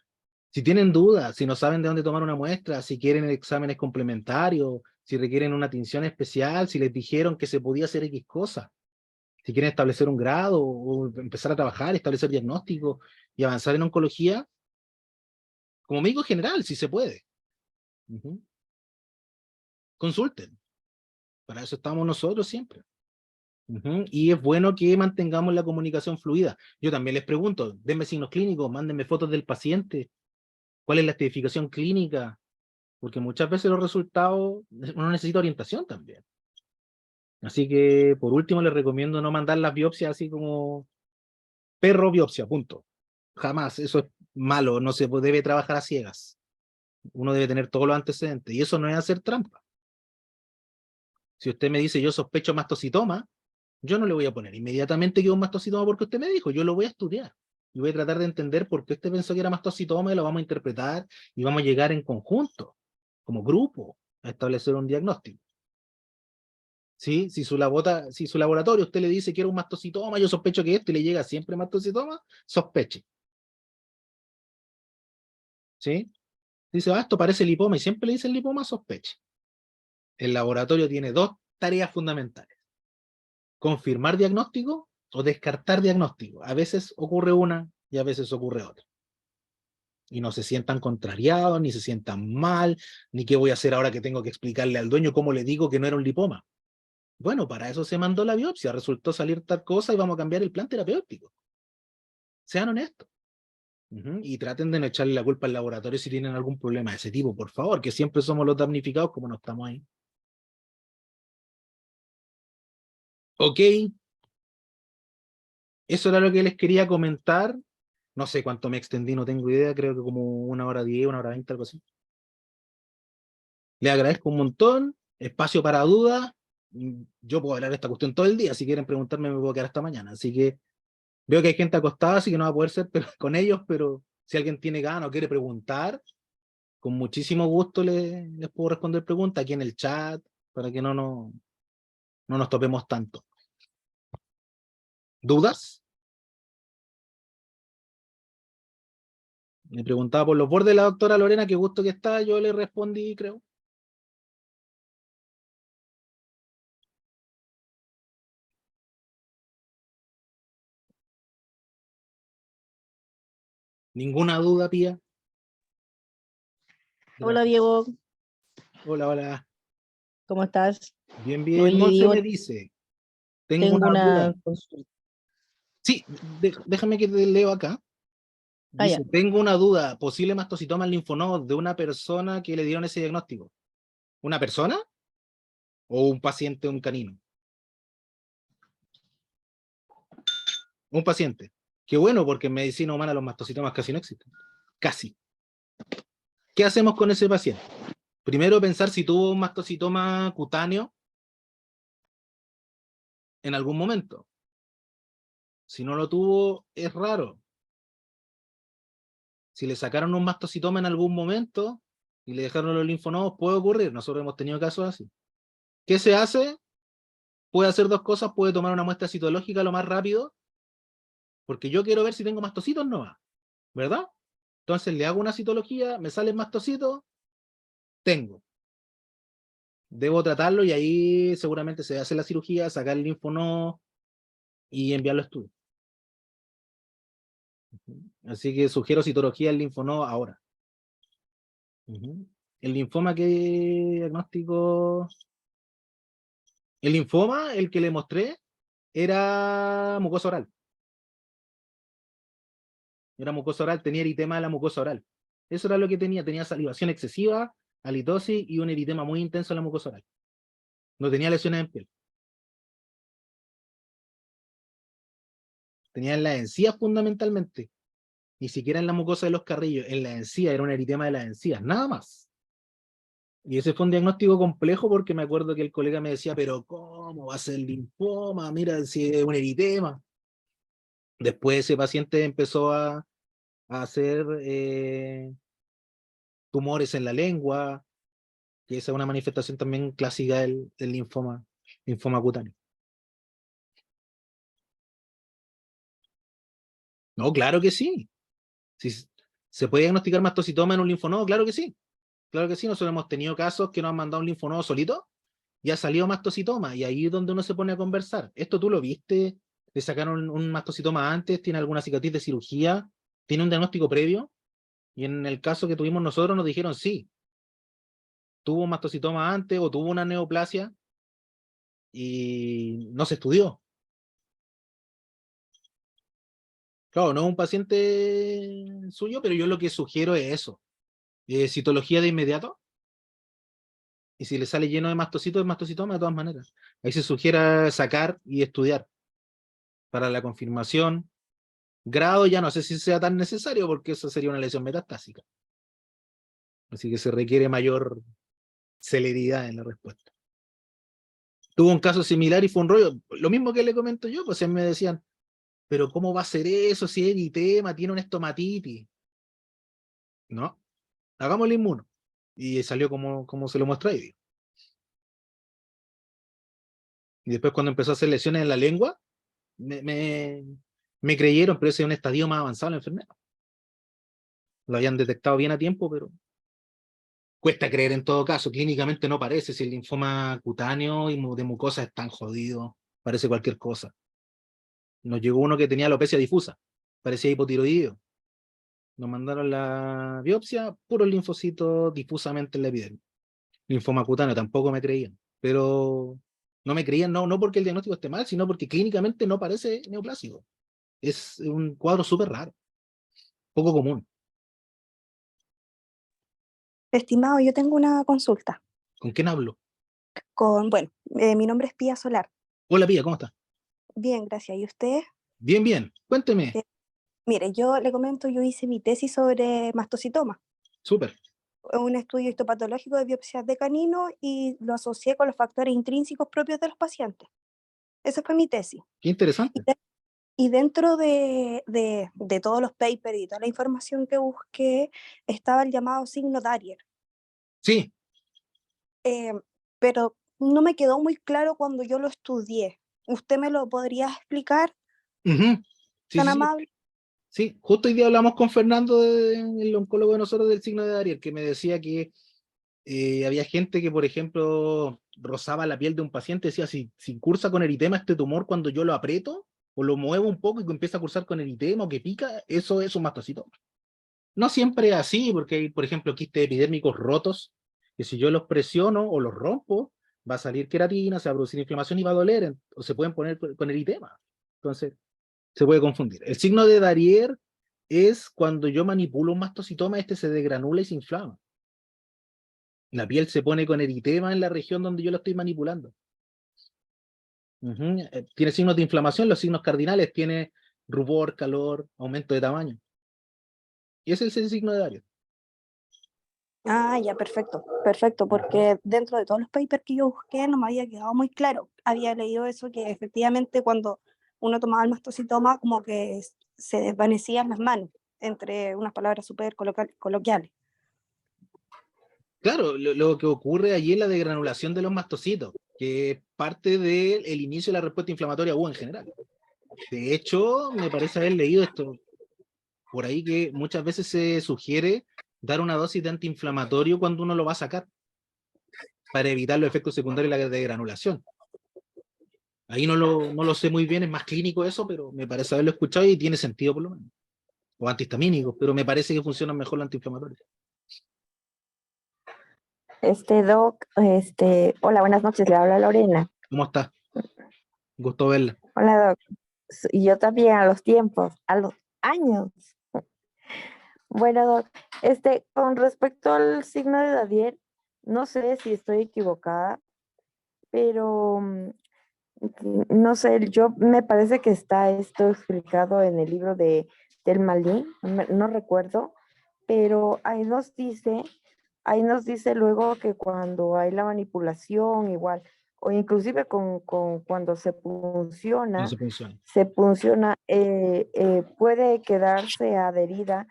si tienen dudas, si no saben de dónde tomar una muestra, si quieren exámenes complementarios, si requieren una tinción especial, si les dijeron que se podía hacer X cosa, si quieren establecer un grado o empezar a trabajar, establecer diagnóstico y avanzar en oncología, como médico general, si se puede. Consulten. Para eso estamos nosotros siempre. Y es bueno que mantengamos la comunicación fluida. Yo también les pregunto, denme signos clínicos, mándenme fotos del paciente, cuál es la estadificación clínica, porque muchas veces los resultados, uno necesita orientación también. Así que, por último, les recomiendo no mandar las biopsias así como perro biopsia, punto. Jamás, eso es malo, no se debe trabajar a ciegas. Uno debe tener todos los antecedentes, y eso no es hacer trampa. Si usted me dice yo sospecho mastocitoma, yo no le voy a poner inmediatamente que es un mastocitoma porque usted me dijo, yo lo voy a estudiar. Y voy a tratar de entender por qué usted pensó que era mastocitoma y lo vamos a interpretar y vamos a llegar en conjunto, como grupo, a establecer un diagnóstico. ¿Sí? Si su laboratorio usted le dice que era un mastocitoma, yo sospecho que esto y le llega siempre mastocitoma, sospeche. ¿Sí? Dice, esto parece lipoma y siempre le dice el lipoma, sospeche. El laboratorio tiene dos tareas fundamentales: confirmar diagnóstico o descartar diagnóstico. A veces ocurre una y a veces ocurre otra. Y no se sientan contrariados, ni se sientan mal, ni qué voy a hacer ahora que tengo que explicarle al dueño cómo le digo que no era un lipoma. Bueno, para eso se mandó la biopsia, resultó salir tal cosa y vamos a cambiar el plan terapéutico. Sean honestos. Y traten de no echarle la culpa al laboratorio si tienen algún problema de ese tipo, por favor, que siempre somos los damnificados como no estamos ahí. Ok, eso era lo que les quería comentar. No sé cuánto me extendí, no tengo idea, creo que como 1 hora 10, 1 hora 20, algo así. Les agradezco un montón, espacio para dudas. Yo puedo hablar de esta cuestión todo el día, si quieren preguntarme me puedo quedar hasta mañana. Así que veo que hay gente acostada, así que no va a poder ser con ellos, pero si alguien tiene ganas o quiere preguntar, con muchísimo gusto les puedo responder preguntas aquí en el chat, para que no nos topemos tanto. ¿Dudas? Me preguntaba por los bordes de la doctora Lorena, qué gusto que está, yo le respondí, creo. ¿Ninguna duda, Pía? Hola Gracias. Diego, Hola, hola. ¿cómo estás? Bien, bien. Oye Monse Diego, me dice, tengo tengo una duda. una consulta. Sí, déjame que te leo acá. Ya. Dice, tengo una duda, posible mastocitoma en linfonodo de una persona que le dieron ese diagnóstico. ¿Una persona o un paciente, un canino? Un paciente. Qué bueno, porque en medicina humana los mastocitomas casi no existen. Casi. ¿Qué hacemos con ese paciente? Primero pensar si tuvo un mastocitoma cutáneo en algún momento. Si no lo tuvo, es raro. Si le sacaron un mastocitoma en algún momento y le dejaron los linfonodos, puede ocurrir. Nosotros hemos tenido casos así. ¿Qué se hace? Puede hacer dos cosas. Puede tomar una muestra citológica lo más rápido, porque yo quiero ver si tengo mastocitos no va, ¿verdad? Entonces le hago una citología, me sale mastocito, tengo. Debo tratarlo y ahí seguramente se hace la cirugía, sacar el linfonodo y enviarlo a estudio. Así que sugiero citología del linfonodo ahora. El linfoma, ¿qué diagnóstico? El linfoma, el que le mostré, era mucosa oral. Era mucosa oral, tenía eritema de la mucosa oral. Eso era lo que tenía salivación excesiva, halitosis y un eritema muy intenso en la mucosa oral. No tenía lesiones en piel. Tenía en las encías fundamentalmente. Ni siquiera en la mucosa de los carrillos, en la encía, era un eritema de las encías, nada más. Y ese fue un diagnóstico complejo porque me acuerdo que el colega me decía, pero ¿cómo va a ser linfoma? Mira, si es un eritema. Después ese paciente empezó a hacer tumores en la lengua, que esa es una manifestación también clásica del linfoma cutáneo. No, claro que sí. Si se puede diagnosticar mastocitoma en un linfonodo, claro que sí. Claro que sí, nosotros hemos tenido casos que nos han mandado un linfonodo solito y ha salido mastocitoma, y ahí es donde uno se pone a conversar. ¿Esto tú lo viste? ¿Le sacaron un mastocitoma antes? ¿Tiene alguna cicatriz de cirugía? ¿Tiene un diagnóstico previo? Y en el caso que tuvimos nosotros nos dijeron sí, tuvo un mastocitoma antes o tuvo una neoplasia y no se estudió. Claro, no es un paciente suyo, pero yo lo que sugiero es eso. Citología de inmediato. Y si le sale lleno de mastocitos, es mastocitoma de todas maneras. ahí se sugiere sacar y estudiar para la confirmación. Grado ya no sé si sea tan necesario porque eso sería una lesión metastásica. Así que se requiere mayor celeridad en la respuesta. Tuvo un caso similar y fue un rollo. Lo mismo que le comento yo, pues me decían, pero ¿cómo va a ser eso si es eritema, tiene una estomatitis? No, hagámosle inmuno. Y salió como se lo muestra ahí. Y después cuando empezó a hacer lesiones en la lengua, me, me, me creyeron, pero ese es un estadio más avanzado de la enfermedad. Lo habían detectado bien a tiempo, pero cuesta creer en todo caso. Clínicamente no parece, si el linfoma cutáneo y de mucosa es tan jodido, parece cualquier cosa. Nos llegó uno que tenía alopecia difusa, parecía hipotiroideo. Nos mandaron la biopsia, puros linfocitos difusamente en la epidermis. Linfoma cutáneo, tampoco me creían. Pero no me creían, no porque el diagnóstico esté mal, sino porque clínicamente no parece neoplásico. Es un cuadro súper raro, poco común. Estimado, yo tengo una consulta ¿Con quién hablo? bueno, mi nombre es Pía Solar. Hola, Pía, ¿cómo estás? Bien, gracias. ¿Y usted? Bien, bien. Cuénteme. Eh, Mire, yo le comento, yo hice mi tesis sobre mastocitoma, Súper. un estudio histopatológico de biopsias de canino y lo asocié con los factores intrínsecos propios de los pacientes. Esa fue mi tesis. Qué Y, interesante. de- y dentro de todos los papers y toda la información que busqué, estaba el llamado signo Darrier. Sí. Eh, pero no me quedó muy claro cuando yo lo estudié. ¿Usted me lo podría explicar, Ujú. Sí, tan sí, sí. amable? Sí, justo hoy día hablamos con Fernando, el oncólogo de nosotros del signo de Dariel, que me decía que había gente que, por ejemplo, rozaba la piel de un paciente, decía, si cursa con eritema este tumor cuando yo lo aprieto o lo muevo un poco y que empieza a cursar con eritema o que pica, eso es un mastocitoma. No siempre es así, porque hay, por ejemplo, quistes epidérmicos rotos, que si yo los presiono o los rompo, va a salir queratina, se va a producir inflamación y va a doler, o se pueden poner con eritema. Entonces, se puede confundir. El signo de Darier es cuando yo manipulo un mastocitoma, este se degranula y se inflama. La piel se pone con eritema en la región donde yo lo estoy manipulando. Tiene signos de inflamación, los signos cardinales tiene rubor, calor, aumento de tamaño. Y ese es el signo de Darier. Ah, ya, perfecto, perfecto, porque dentro de todos los papers que yo busqué no me había quedado muy claro. Había leído eso, que efectivamente cuando uno tomaba el mastocitoma como que se desvanecían las manos, entre unas palabras súper coloquiales. Claro, lo que ocurre allí es la degranulación de los mastocitos, que es parte del inicio de la respuesta inflamatoria U en general. De hecho, me parece haber leído esto por ahí, que muchas veces se sugiere dar una dosis de antiinflamatorio cuando uno lo va a sacar, para evitar los efectos secundarios de la degranulación. Ahí no lo sé muy bien, es más clínico eso, pero me parece haberlo escuchado y tiene sentido por lo menos. O antihistamínicos, pero me parece que funcionan mejor los antiinflamatorios. Doc, hola, buenas noches, le habla Lorena. ¿Cómo está? Gusto verla. Hola, Doc. Y yo también a los tiempos, a los años. Bueno, Doc, con respecto al signo de Dadier, no sé si estoy equivocada, pero no sé, yo me parece que está esto explicado en el libro del Malí, no recuerdo, pero ahí nos dice luego que cuando hay la manipulación igual, o inclusive con cuando No se funciona. puede quedarse adherida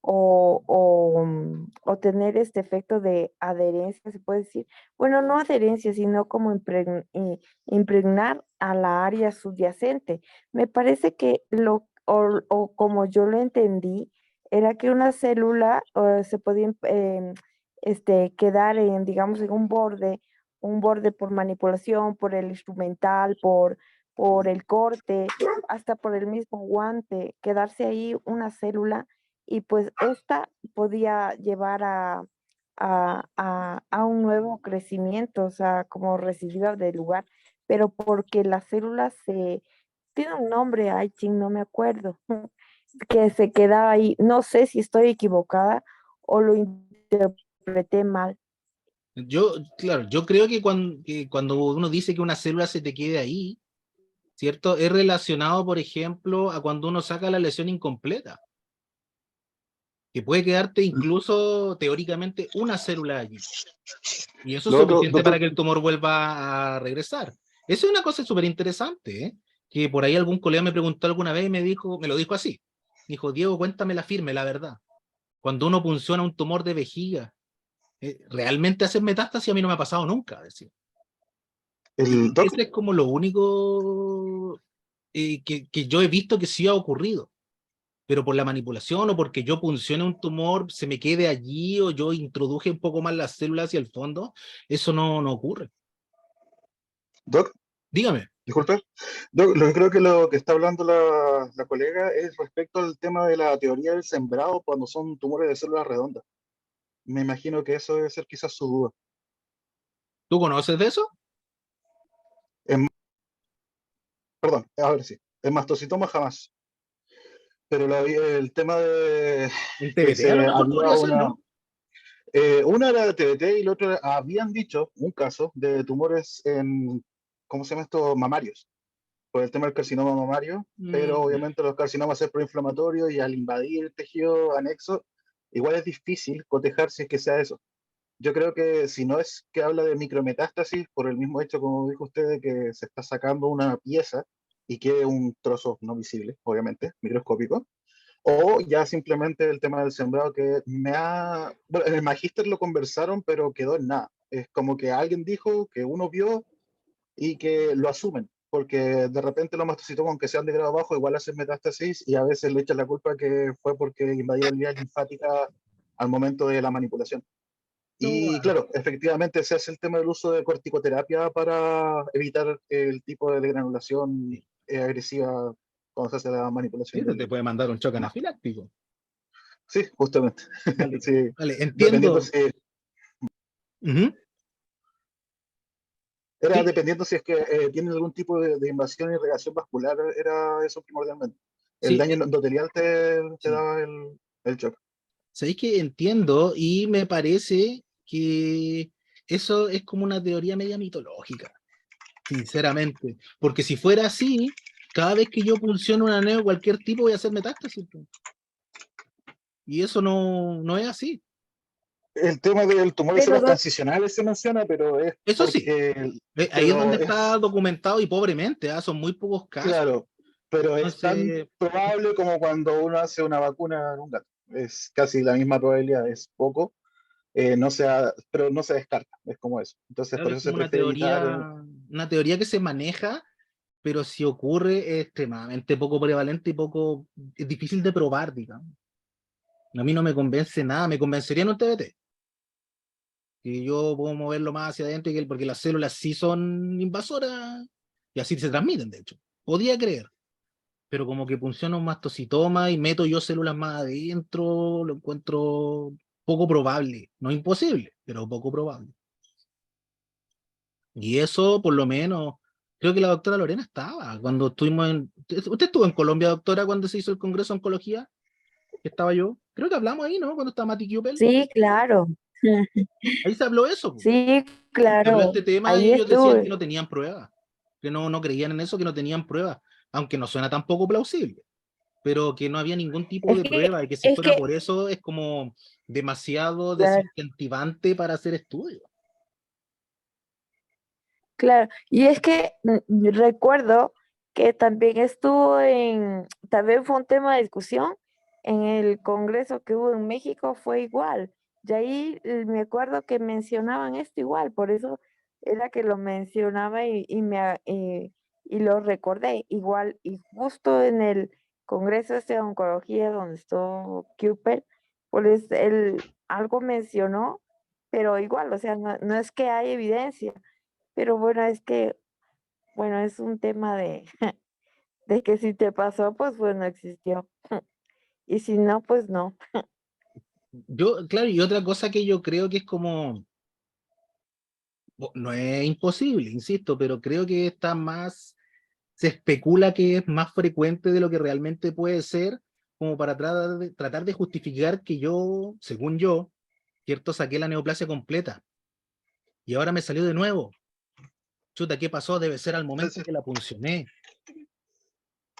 o tener este efecto de adherencia, se puede decir. Bueno, no adherencia, sino como impregnar a la área subyacente. Me parece que o como yo lo entendí, era que una célula se podía quedar en, digamos, en un borde por manipulación, por el instrumental, por el corte, hasta por el mismo guante, quedarse ahí una célula y pues esta podía llevar a un nuevo crecimiento, o sea, como residua del lugar, pero porque la célula tiene un nombre, ay, ching, no me acuerdo, que se queda ahí, no sé si estoy equivocada o lo interpreté mal. Claro, yo creo que cuando uno dice que una célula se te quede ahí, ¿cierto? Es relacionado, por ejemplo, a cuando uno saca la lesión incompleta, que puede quedarte incluso teóricamente una célula allí. Y eso es Lo otro, suficiente para que el tumor vuelva a regresar. Eso es una cosa súper interesante, ¿eh? Que por ahí algún colega me preguntó alguna vez y me lo dijo así. Dijo, Diego, cuéntame la firme, la verdad. Cuando uno punciona un tumor de vejiga, ¿realmente hacer metástasis? A mí no me ha pasado nunca, decía. el doc, Ese es como lo único que yo he visto que sí ha ocurrido. Pero por la manipulación o porque yo puncione un tumor, se me quede allí o yo introduje un poco más las células hacia el fondo, eso no ocurre. doc, Dígame. disculpe. Doc, lo que creo que lo que está hablando la colega es respecto al tema de la teoría del sembrado cuando son tumores de células redondas. Me imagino que eso debe ser quizás su duda. ¿Tú conoces de eso? Perdón, a ver si. En mastocitoma jamás. Pero el tema de En que TBT a lo se mejor había podría ser, una. ¿no? Una era de TBT y la otra habían dicho un caso de tumores en, ¿cómo se llama esto? Mamarios, por el tema del carcinoma mamario, pero Ya. obviamente los carcinomas son proinflamatorios y al invadir el tejido anexo, igual es difícil cotejar si es que sea eso. Yo creo que si no es que habla de micrometástasis, por el mismo hecho, como dijo usted, de que se está sacando una pieza y quede un trozo no visible, obviamente, microscópico, o ya simplemente el tema del sembrado que bueno, en el magíster lo conversaron, pero quedó en nada. Es como que alguien dijo que uno vio y que lo asumen, porque de repente los mastocitomas, aunque sean de grado bajo, igual hacen metástasis y a veces le echan la culpa que fue porque invadieron vías linfáticas al momento de la manipulación. No, Y claro, efectivamente se hace el tema del uso de corticoterapia para evitar el tipo de granulación sí, agresiva cuando se hace la sí, manipulación pues te del puede mandar un choque masto. anafiláctico. Sí, justamente. Vale, Sí, vale, dependiendo entiendo. si Ujú. era Sí, dependiendo si es que tienen algún tipo de invasión y irrigación vascular, era eso primordialmente. El sí, daño endotelial te sí. daba el shock. Sabéis que entiendo y me parece que eso es como una teoría media mitológica, sinceramente. Porque si fuera así, cada vez que yo pulsiono una neo de cualquier tipo voy a hacer metástasis, pues. Y eso no es así. El tema del tumor de Pero células Doc, transicionales se menciona, pero es Eso sí, porque, ahí es donde pero está es documentado y pobremente, ¿ah? Son muy pocos casos. claro, pero es tan Entonces, probable como cuando uno hace una vacuna en un gato. Es casi la misma probabilidad, es poco, pero no se descarta, es como eso. Entonces, claro, por es eso se como prefiere evitar. una teoría que se maneja, pero si ocurre es extremadamente poco prevalente y poco, es difícil de probar, digamos. A mí no me convence nada, me convencería en un TBT, que yo puedo moverlo más hacia adentro, porque las células sí son invasoras y así se transmiten, de hecho. Podía creer, pero como que funciona un mastocitoma y meto yo células más adentro, lo encuentro poco probable, no imposible, pero poco probable. Y eso, por lo menos, creo que la doctora Lorena estaba cuando estuvimos en... ¿Usted estuvo en Colombia, doctora, cuando se hizo el Congreso de Oncología? Que estaba yo. Creo que hablamos ahí, ¿no? Cuando estaba Mati Kiupel. sí, claro. Ahí se habló eso, po. Sí, Se habló de claro. este tema y Ahí ellos decían que estuve. no tenían pruebas, que no creían en eso, que no tenían pruebas, aunque no suena tampoco plausible, pero que no había ningún tipo Es de que, prueba y que si es fuera que, por eso es como demasiado claro, desincentivante para hacer estudios. claro. Y es que recuerdo que también también fue un tema de discusión en el congreso que hubo en México, fue igual. Y ahí me acuerdo que mencionaban esto igual, por eso era que lo mencionaba y lo recordé igual. Y justo en el congreso de oncología donde estuvo Cooper, pues él algo mencionó, pero igual, o sea, no es que hay evidencia, pero bueno, es que, bueno, es un tema de que si te pasó, pues bueno, existió. Y si no, pues no. Yo, claro, y otra cosa que yo creo que es como, no es imposible, insisto, pero creo que está más, se especula que es más frecuente de lo que realmente puede ser, como para tratar de justificar que yo, según yo, ¿cierto? Saqué la neoplasia completa. y ahora me salió de nuevo. Chuta, ¿qué pasó? Debe ser al momento Sí. que la puncioné.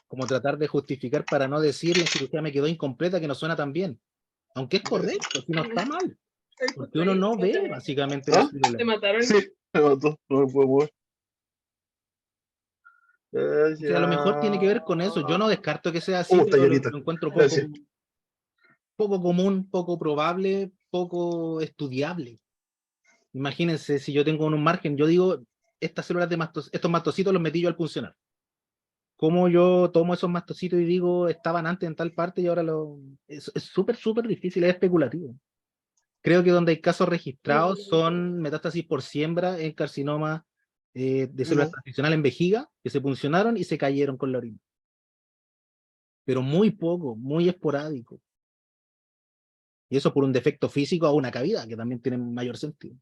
Como tratar de justificar para no decir la cirugía me quedó incompleta, que no suena tan bien. Aunque es correcto, si no está mal. Porque uno no ve básicamente las ¿Ah? células. Te mataron. Sí, me mató, no me puedo mover. O sea, a lo mejor tiene que ver con eso. Yo no descarto que sea así, Está pero llenita. lo encuentro Gracias. poco común, poco probable, poco estudiable. Imagínense, si yo tengo un margen, yo digo, estas células de estos mastocitos los metí yo al puncionar. ¿Cómo yo tomo esos mastocitos y digo, estaban antes en tal parte y ahora lo... Es súper, súper difícil, es especulativo. Creo que donde hay casos registrados son metástasis por siembra en carcinoma de células transicionales en vejiga, que se puncionaron y se cayeron con la orina. Pero muy poco, muy esporádico. Y eso por un defecto físico a una cavidad, que también tiene mayor sentido.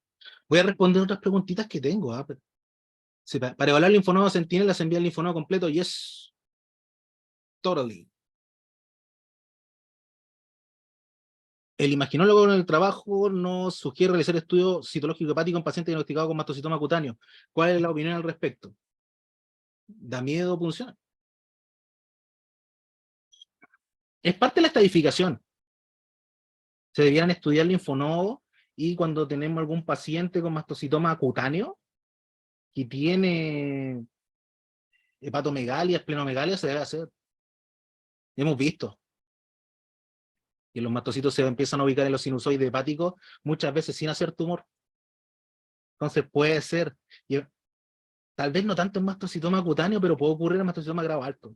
Voy a responder otras preguntitas que tengo. Sí, para evaluar el linfonodo sentinela se envía el linfonodo completo. Yes. Totally. El imaginólogo en el trabajo nos sugiere realizar estudio citológico hepático en pacientes diagnosticados con mastocitoma cutáneo. ¿Cuál es la opinión al respecto? ¿Da miedo puncionar? Es parte de la estadificación. Se debieran estudiar linfonodos y cuando tenemos algún paciente con mastocitoma cutáneo que tiene hepatomegalia, esplenomegalia, se debe hacer. Hemos visto que los mastocitos se empiezan a ubicar en los sinusoides hepáticos muchas veces sin hacer tumor. Entonces puede ser, y tal vez no tanto en mastocitoma cutáneo, pero puede ocurrir en mastocitoma grado alto.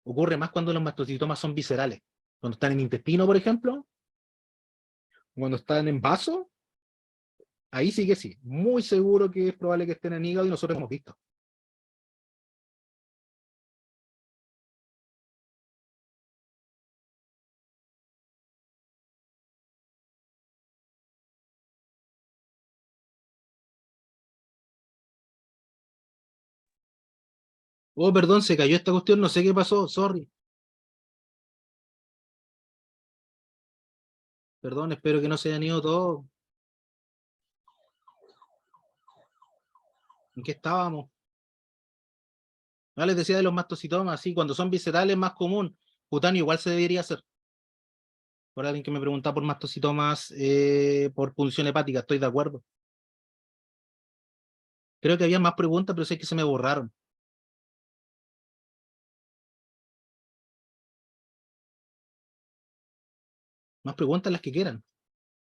Ocurre más cuando los mastocitomas son viscerales. Cuando están en intestino, por ejemplo, cuando están en vaso, ahí sí que sí. Muy seguro que es probable que estén en hígado y nosotros hemos visto. Oh, perdón, se cayó esta cuestión, no sé qué pasó, sorry. Perdón, espero que no se hayan ido todos. ¿En qué estábamos? Les decía de los mastocitomas, sí, cuando son viscerales es más común. Cutáneo igual se debería hacer. Por alguien que me preguntaba por mastocitomas por punción hepática, estoy de acuerdo. Creo que había más preguntas, pero sé que se me borraron. Más preguntas las que quieran.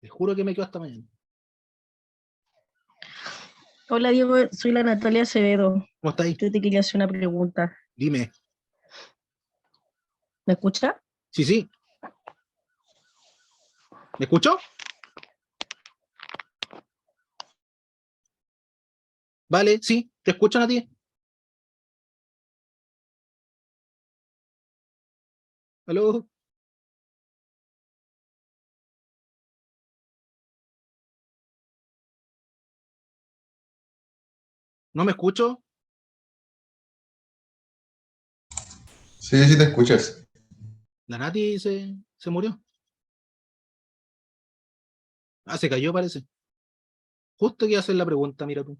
Les juro que me quedo hasta mañana. Hola Diego, soy la Natalia Acevedo. ¿Cómo estáis? Yo te quería hacer una pregunta. Dime. ¿Me escucha? Sí, sí. ¿Me escuchó? Vale, sí, te escuchan a ti. ¿Aló? ¿No me escucho? Sí, sí te escuchas. La Nati se murió. Ah, se cayó, parece. Justo que iba a hacer la pregunta, mira tú.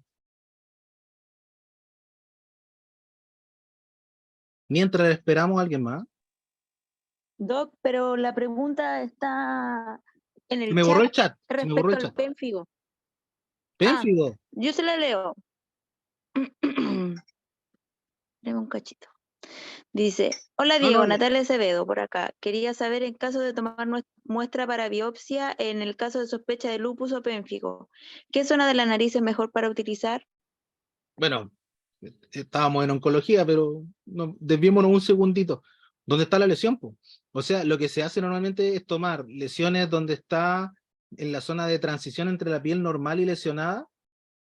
Mientras esperamos a alguien más. Doc, pero la pregunta está en Se el me borró el chat chat. Se me borró respecto el al chat. pénfigo. Pénfigo. Yo se la leo. Deme un cachito. Dice, hola Diego, no. Natalia Acevedo por acá. Quería saber en caso de tomar muestra para biopsia, en el caso de sospecha de lupus o pénfigo, ¿qué zona de la nariz es mejor para utilizar? Bueno, estábamos en oncología, pero desviémonos un segundito. ¿Dónde está la lesión, po? O sea, lo que se hace normalmente es tomar lesiones donde está en la zona de transición entre la piel normal y lesionada,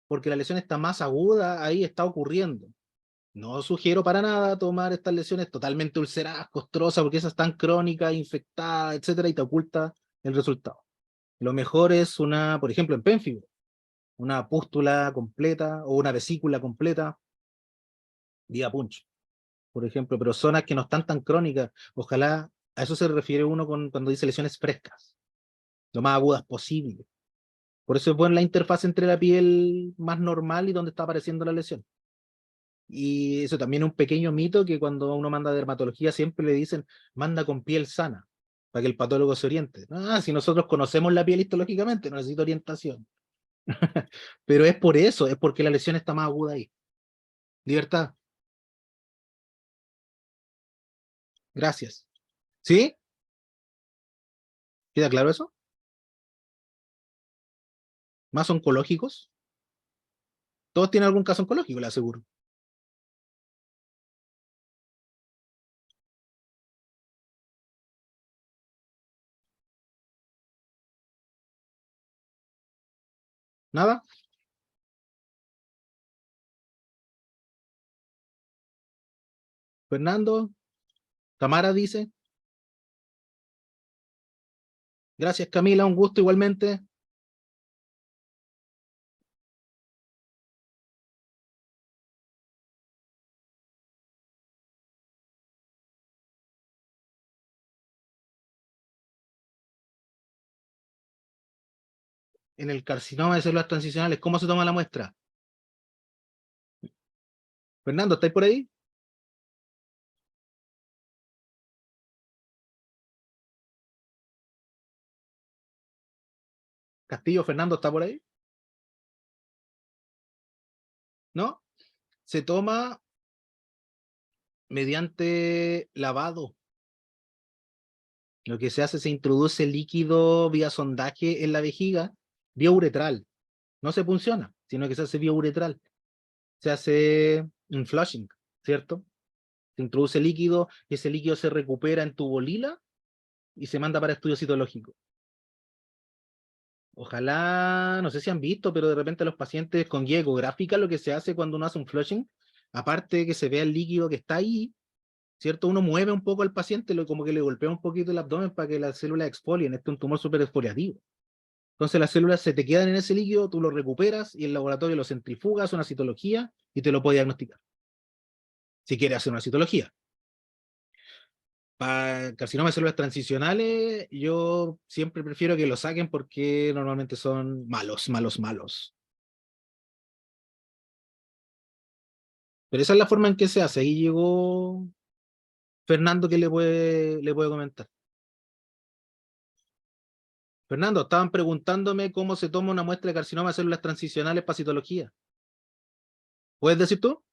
porque la lesión está más aguda, ahí está ocurriendo. No sugiero para nada tomar estas lesiones totalmente ulceradas, costrosas, porque esas están crónicas, infectadas, etcétera, y te oculta el resultado. Lo mejor es por ejemplo, en pénfigo, una pústula completa o una vesícula completa, vía punch, por ejemplo, pero zonas que no están tan crónicas, ojalá, a eso se refiere uno cuando dice lesiones frescas, lo más agudas posible, Por eso es buena la interfaz entre la piel más normal y donde está apareciendo la lesión. Y eso también es un pequeño mito que cuando uno manda a dermatología siempre le dicen, manda con piel sana, para que el patólogo se oriente. Ah, si nosotros conocemos la piel histológicamente, no necesito orientación. Pero es por eso, es porque la lesión está más aguda ahí. Libertad. Gracias. ¿Sí? ¿Queda claro eso? ¿Más oncológicos? Todos tienen algún caso oncológico, le aseguro. ¿Nada? Fernando, Tamara dice. Gracias, Camila, un gusto igualmente. En el carcinoma de células transicionales, ¿cómo se toma la muestra? Fernando, ¿estáis por ahí? Castillo, Fernando, ¿está por ahí? ¿No? Se toma mediante lavado. Lo que se hace, se introduce líquido vía sondaje en la vejiga, vía uretral. No se funciona, sino que se hace vía uretral. Se hace un flushing, ¿cierto? Se introduce líquido y ese líquido se recupera en tubo lila y se manda para estudio citológico. Ojalá, no sé si han visto, pero de repente los pacientes con guía ecográfica lo que se hace cuando uno hace un flushing, aparte de que se vea el líquido que está ahí, ¿cierto? Uno mueve un poco al paciente, como que le golpea un poquito el abdomen para que las células exfolien. Este es un tumor súper exfoliativo. Entonces las células se te quedan en ese líquido, tú lo recuperas y el laboratorio lo centrifugas, una citología y te lo puede diagnosticar. Si quieres hacer una citología. Para carcinoma de células transicionales, yo siempre prefiero que lo saquen porque normalmente son malos, malos, malos. Pero esa es la forma en que se hace. Ahí llegó Fernando, que le puede comentar. Fernando, estaban preguntándome cómo se toma una muestra de carcinoma de células transicionales para citología. ¿Puedes decir tú?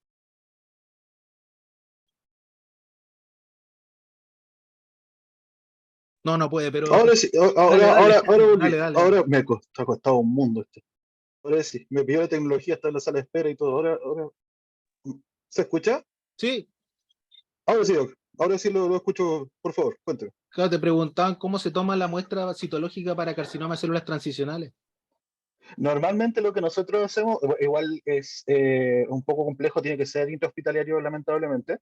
No, no puede, pero Ahora sí, dale, dale, ahora volví. dale, dale, Ahora dale. ha costado un mundo esto. Ahora sí, me pidió de tecnología, está en la sala de espera y todo. Ahora, ¿se escucha? Sí, Ahora sí, Doc. Ahora sí lo escucho, por favor, cuénteme. claro, te preguntaban cómo se toma la muestra citológica para carcinoma de células transicionales. Normalmente lo que nosotros hacemos, igual es un poco complejo, tiene que ser intrahospitalario, lamentablemente.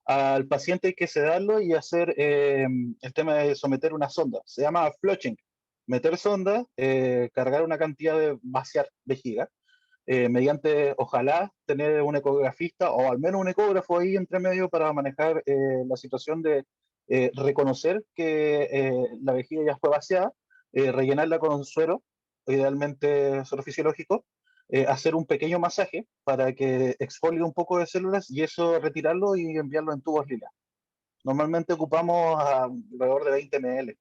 Al paciente hay que sedarlo y hacer el tema de someter una sonda. Se llama flushing. Meter sonda, cargar una cantidad de vaciar vejiga, mediante, ojalá, tener un ecografista o al menos un ecógrafo ahí entre medio para manejar la situación de reconocer que la vejiga ya fue vaciada, rellenarla con suero, idealmente suero fisiológico, hacer un pequeño masaje para que exfolie un poco de células y eso retirarlo y enviarlo en tubos lilas. Normalmente ocupamos alrededor de 20 ml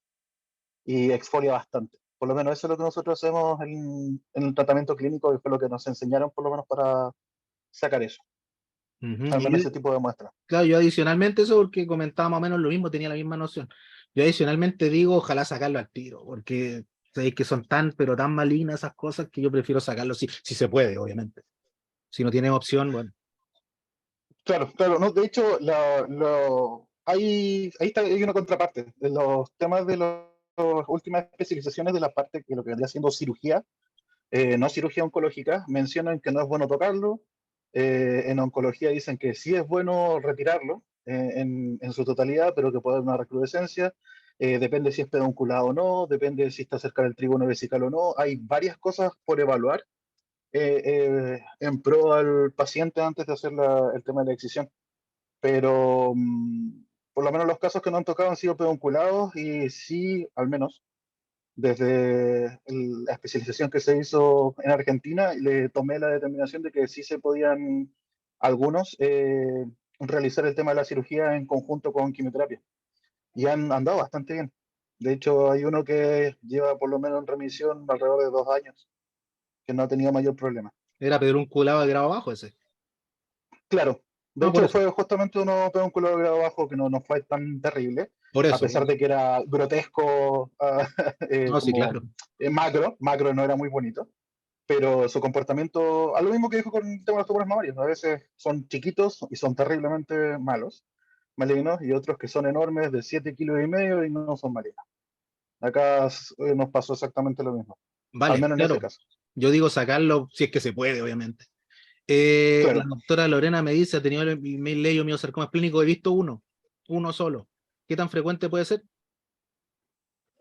y exfolia bastante. Por lo menos eso es lo que nosotros hacemos en el tratamiento clínico y fue lo que nos enseñaron por lo menos para sacar eso, Ujú. al Y menos ese tipo de muestras. claro, yo adicionalmente eso porque comentaba más o menos lo mismo, tenía la misma noción. Yo adicionalmente digo, ojalá sacarlo al tiro, porque sabéis que son tan, pero tan malignas esas cosas que yo prefiero sacarlo si se puede, obviamente. Si no tiene opción, bueno. Claro, claro, no, de hecho, ahí está, hay una contraparte de los temas de las últimas especializaciones de la parte que lo que vendría siendo cirugía, no cirugía oncológica, mencionan que no es bueno tocarlo, en oncología dicen que sí es bueno retirarlo en su totalidad, pero que puede haber una recrudescencia, depende si es pedunculado o no, depende si está cerca del trígono vesical o no, hay varias cosas por evaluar en pro al paciente antes de hacer el tema de la excisión. Pero por lo menos los casos que no han tocado han sido pedunculados y sí, al menos, Desde la especialización que se hizo en Argentina, le tomé la determinación de que sí se podían algunos realizar el tema de la cirugía en conjunto con quimioterapia. Y han andado bastante bien. De hecho, hay uno que lleva por lo menos en remisión alrededor de 2 años, que no ha tenido mayor problema. Era pedúnculo de grado bajo ese. Claro, de No, por hecho eso. fue justamente uno pedúnculo de grado bajo que no fue tan terrible, Por a eso. pesar de que era grotesco, No, sí, como claro. macro no era muy bonito, pero su comportamiento, a lo mismo que dijo con el tema de los tumores mamarios, a veces son chiquitos y son terriblemente malignos, y otros que son enormes de 7,5 kilos y no son malignos. Acá nos pasó exactamente lo mismo, al Vale, menos en ese claro. caso. Yo digo sacarlo si es que se puede, obviamente. La Claro, doctora Lorena me dice, ha tenido el leiomyosarcoma esplénico, he visto uno solo. ¿Qué tan frecuente puede ser?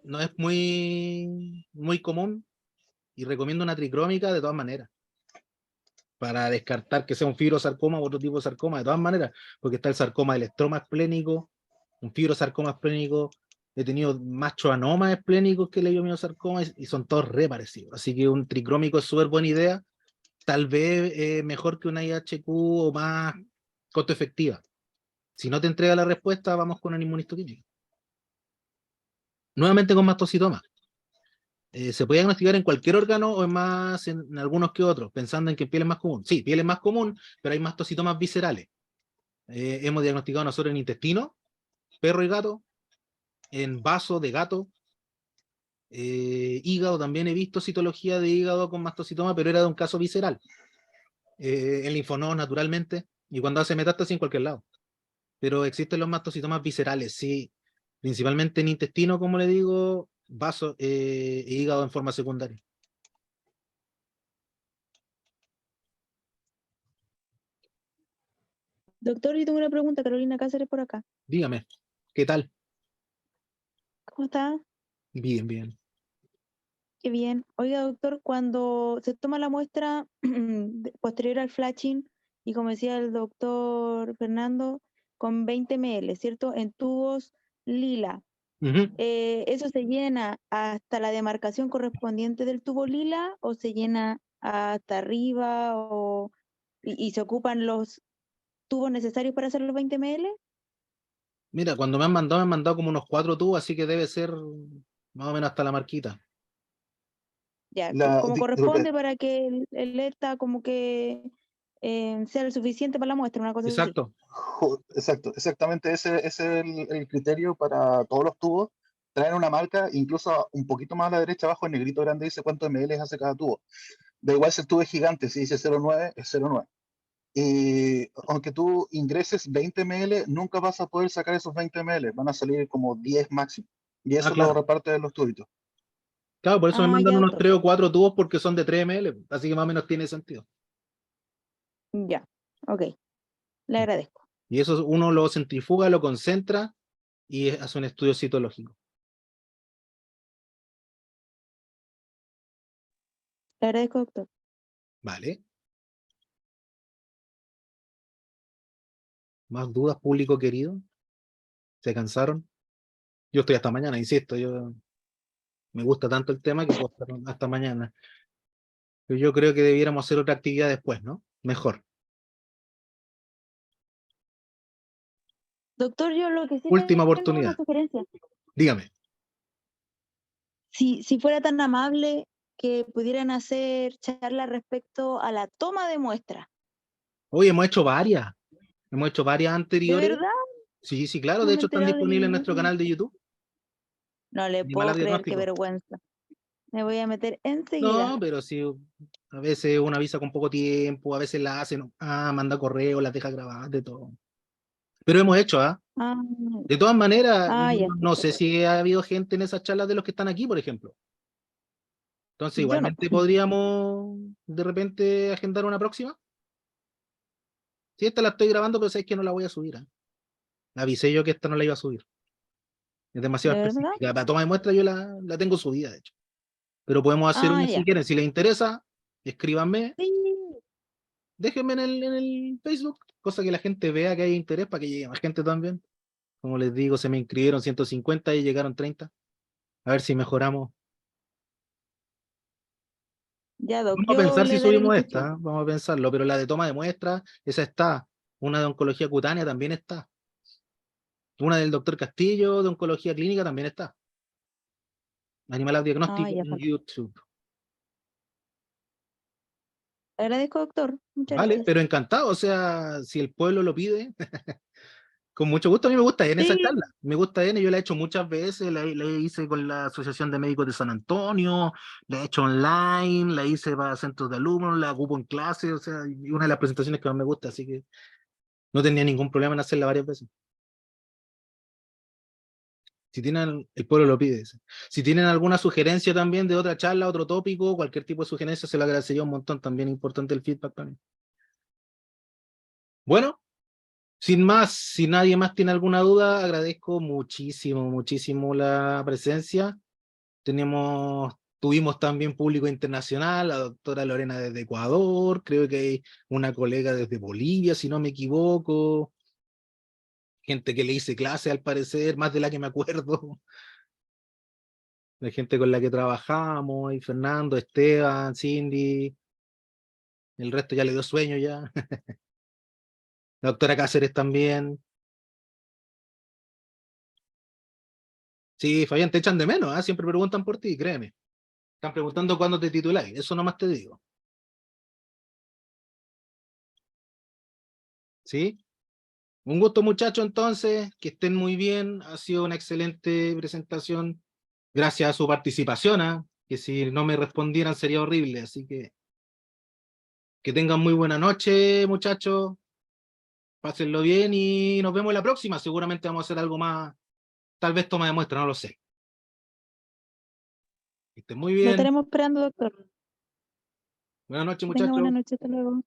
No es muy común y recomiendo una tricrómica de todas maneras, para descartar que sea un fibrosarcoma u otro tipo de sarcoma, de todas maneras, porque está el sarcoma del estroma esplénico, un fibrosarcoma esplénico, he tenido más schwannomas esplénicos que leiomyosarcoma y son todos re parecidos, así que un tricrómico es súper buena idea, tal vez mejor que una IHQ o más costo efectiva. Si no te entrega la respuesta, vamos con un inmunistoquímico. Nuevamente con mastocitoma. ¿Se puede diagnosticar en cualquier órgano o más en algunos que otros? Pensando en que piel es más común. Sí, piel es más común, pero hay mastocitomas viscerales. Hemos diagnosticado nosotros en intestino, perro y gato, en vaso de gato, hígado, también he visto citología de hígado con mastocitoma, pero era de un caso visceral. En linfonodos, naturalmente, y cuando hace metástasis en cualquier lado. Pero existen los mastocitomas viscerales, sí, principalmente en intestino, como le digo, vaso e hígado en forma secundaria. Doctor, yo tengo una pregunta, Carolina Cáceres por acá. Dígame, ¿qué tal? ¿Cómo está? Bien, bien. Qué bien. Oiga, doctor, cuando se toma la muestra posterior al flashing, y como decía el doctor Fernando, con 20 ml, ¿cierto? En tubos lila. Ujú. ¿Eso se llena hasta la demarcación correspondiente del tubo lila o se llena hasta arriba y se ocupan los tubos necesarios para hacer los 20 ml? Mira, cuando me han mandado como unos 4 tubos, así que debe ser más o menos hasta la marquita. Ya, La, como disculpe, corresponde para que el ETA como que sea lo suficiente para la muestra, una cosa así. Exacto. exactamente ese es el criterio para todos los tubos. Traen una marca, incluso un poquito más a la derecha, abajo en negrito grande, dice cuántos ml hace cada tubo. Da igual si el tubo es gigante, si dice 0,9, es 0,9. Y aunque tú ingreses 20 ml, nunca vas a poder sacar esos 20 ml, van a salir como 10 máximo. Y Ah, eso lo claro. reparte de los tubitos. Claro, por eso me Ah, mandan ya, unos doctor. 3 o 4 tubos porque son de 3 ml, así que más o menos tiene sentido. Ya, ok. Le agradezco. Y eso uno lo centrifuga, lo concentra y hace un estudio citológico. Le agradezco, doctor. Vale. ¿Más dudas, público querido? ¿Se cansaron? Yo estoy hasta mañana, insisto, me gusta tanto el tema que puedo estar hasta mañana. Pero yo creo que debiéramos hacer otra actividad después, ¿no? Mejor. Doctor, yo lo que sí Última tengo una oportunidad. sugerencia. Dígame. Si fuera tan amable que pudieran hacer charla respecto a la toma de muestra. Hoy hemos hecho varias. Hemos hecho varias ¿De anteriores. verdad? Sí, sí, claro. No De me he hecho, están enterado de disponibles en nuestro ninguna. canal de YouTube. No le Animal puedo creer, qué Diagnóstico. vergüenza. Me voy a meter enseguida. No, pero sí, a veces una avisa con poco tiempo, a veces la hacen, manda correo, las deja grabadas, de todo. Pero hemos hecho, ¿ah? Ah, De todas maneras, ya. no sé si ha habido gente en esas charlas de los que están aquí, por ejemplo. Entonces, Yo no. igualmente podríamos de repente agendar una próxima. Sí, esta la estoy grabando, pero sabéis que no la voy a subir, ¿ah? Avisé yo que esta no la iba a subir. Es demasiado ¿De verdad? específica. Para toma de muestra yo la tengo subida, de hecho. Pero podemos hacer una si Ya. quieren. Si les interesa, escríbanme, Sí. déjenme en el Facebook, cosa que la gente vea que hay interés para que llegue más gente también. Como les digo, se me inscribieron 150 y llegaron 30. A ver si mejoramos Ya, Doc, Vamos a yo pensar si le daré subimos difusión. esta, vamos a pensarlo, pero la de toma de muestras, esa está. Una de oncología cutánea también está. Una del doctor Castillo, de oncología clínica, también está. Animal diagnóstico Ya, en YouTube. agradezco, doctor. Muchas Vale, gracias. pero encantado, o sea, si el pueblo lo pide, con mucho gusto. A mí me gusta en esa Sí, charla, me gusta N, yo la he hecho muchas veces, la hice con la Asociación de Médicos de San Antonio, la he hecho online, la hice para centros de alumnos, la ocupo en clase, o sea, y una de las presentaciones que más me gusta, así que no tenía ningún problema en hacerla varias veces. Si tienen, el pueblo lo pide. Si tienen alguna sugerencia también de otra charla, otro tópico, cualquier tipo de sugerencia, se lo agradecería un montón, también importante el feedback también. Bueno. Sin más, si nadie más tiene alguna duda, agradezco muchísimo, muchísimo la presencia. Tuvimos también público internacional, la doctora Lorena desde Ecuador, creo que hay una colega desde Bolivia, si no me equivoco. Gente que le hice clase, al parecer, más de la que me acuerdo. De gente con la que trabajamos, y Fernando, Esteban, Cindy. El resto ya le dio sueño ya. La doctora Cáceres también. Sí, Fabián, te echan de menos, ¿ah? Siempre preguntan por ti, créeme. Están preguntando cuándo te tituláis, eso nomás te digo. ¿Sí? Un gusto, muchachos, entonces, que estén muy bien. Ha sido una excelente presentación. Gracias a su participación, ¿ah? Que si no me respondieran sería horrible. Así que tengan muy buena noche, muchachos. Pásenlo bien y nos vemos la próxima. Seguramente vamos a hacer algo más. Tal vez toma de muestra, no lo sé. Que estén muy lo bien. estaremos esperando, doctor. Buenas noches, Que tenga buena muchachos. noche. Hasta luego.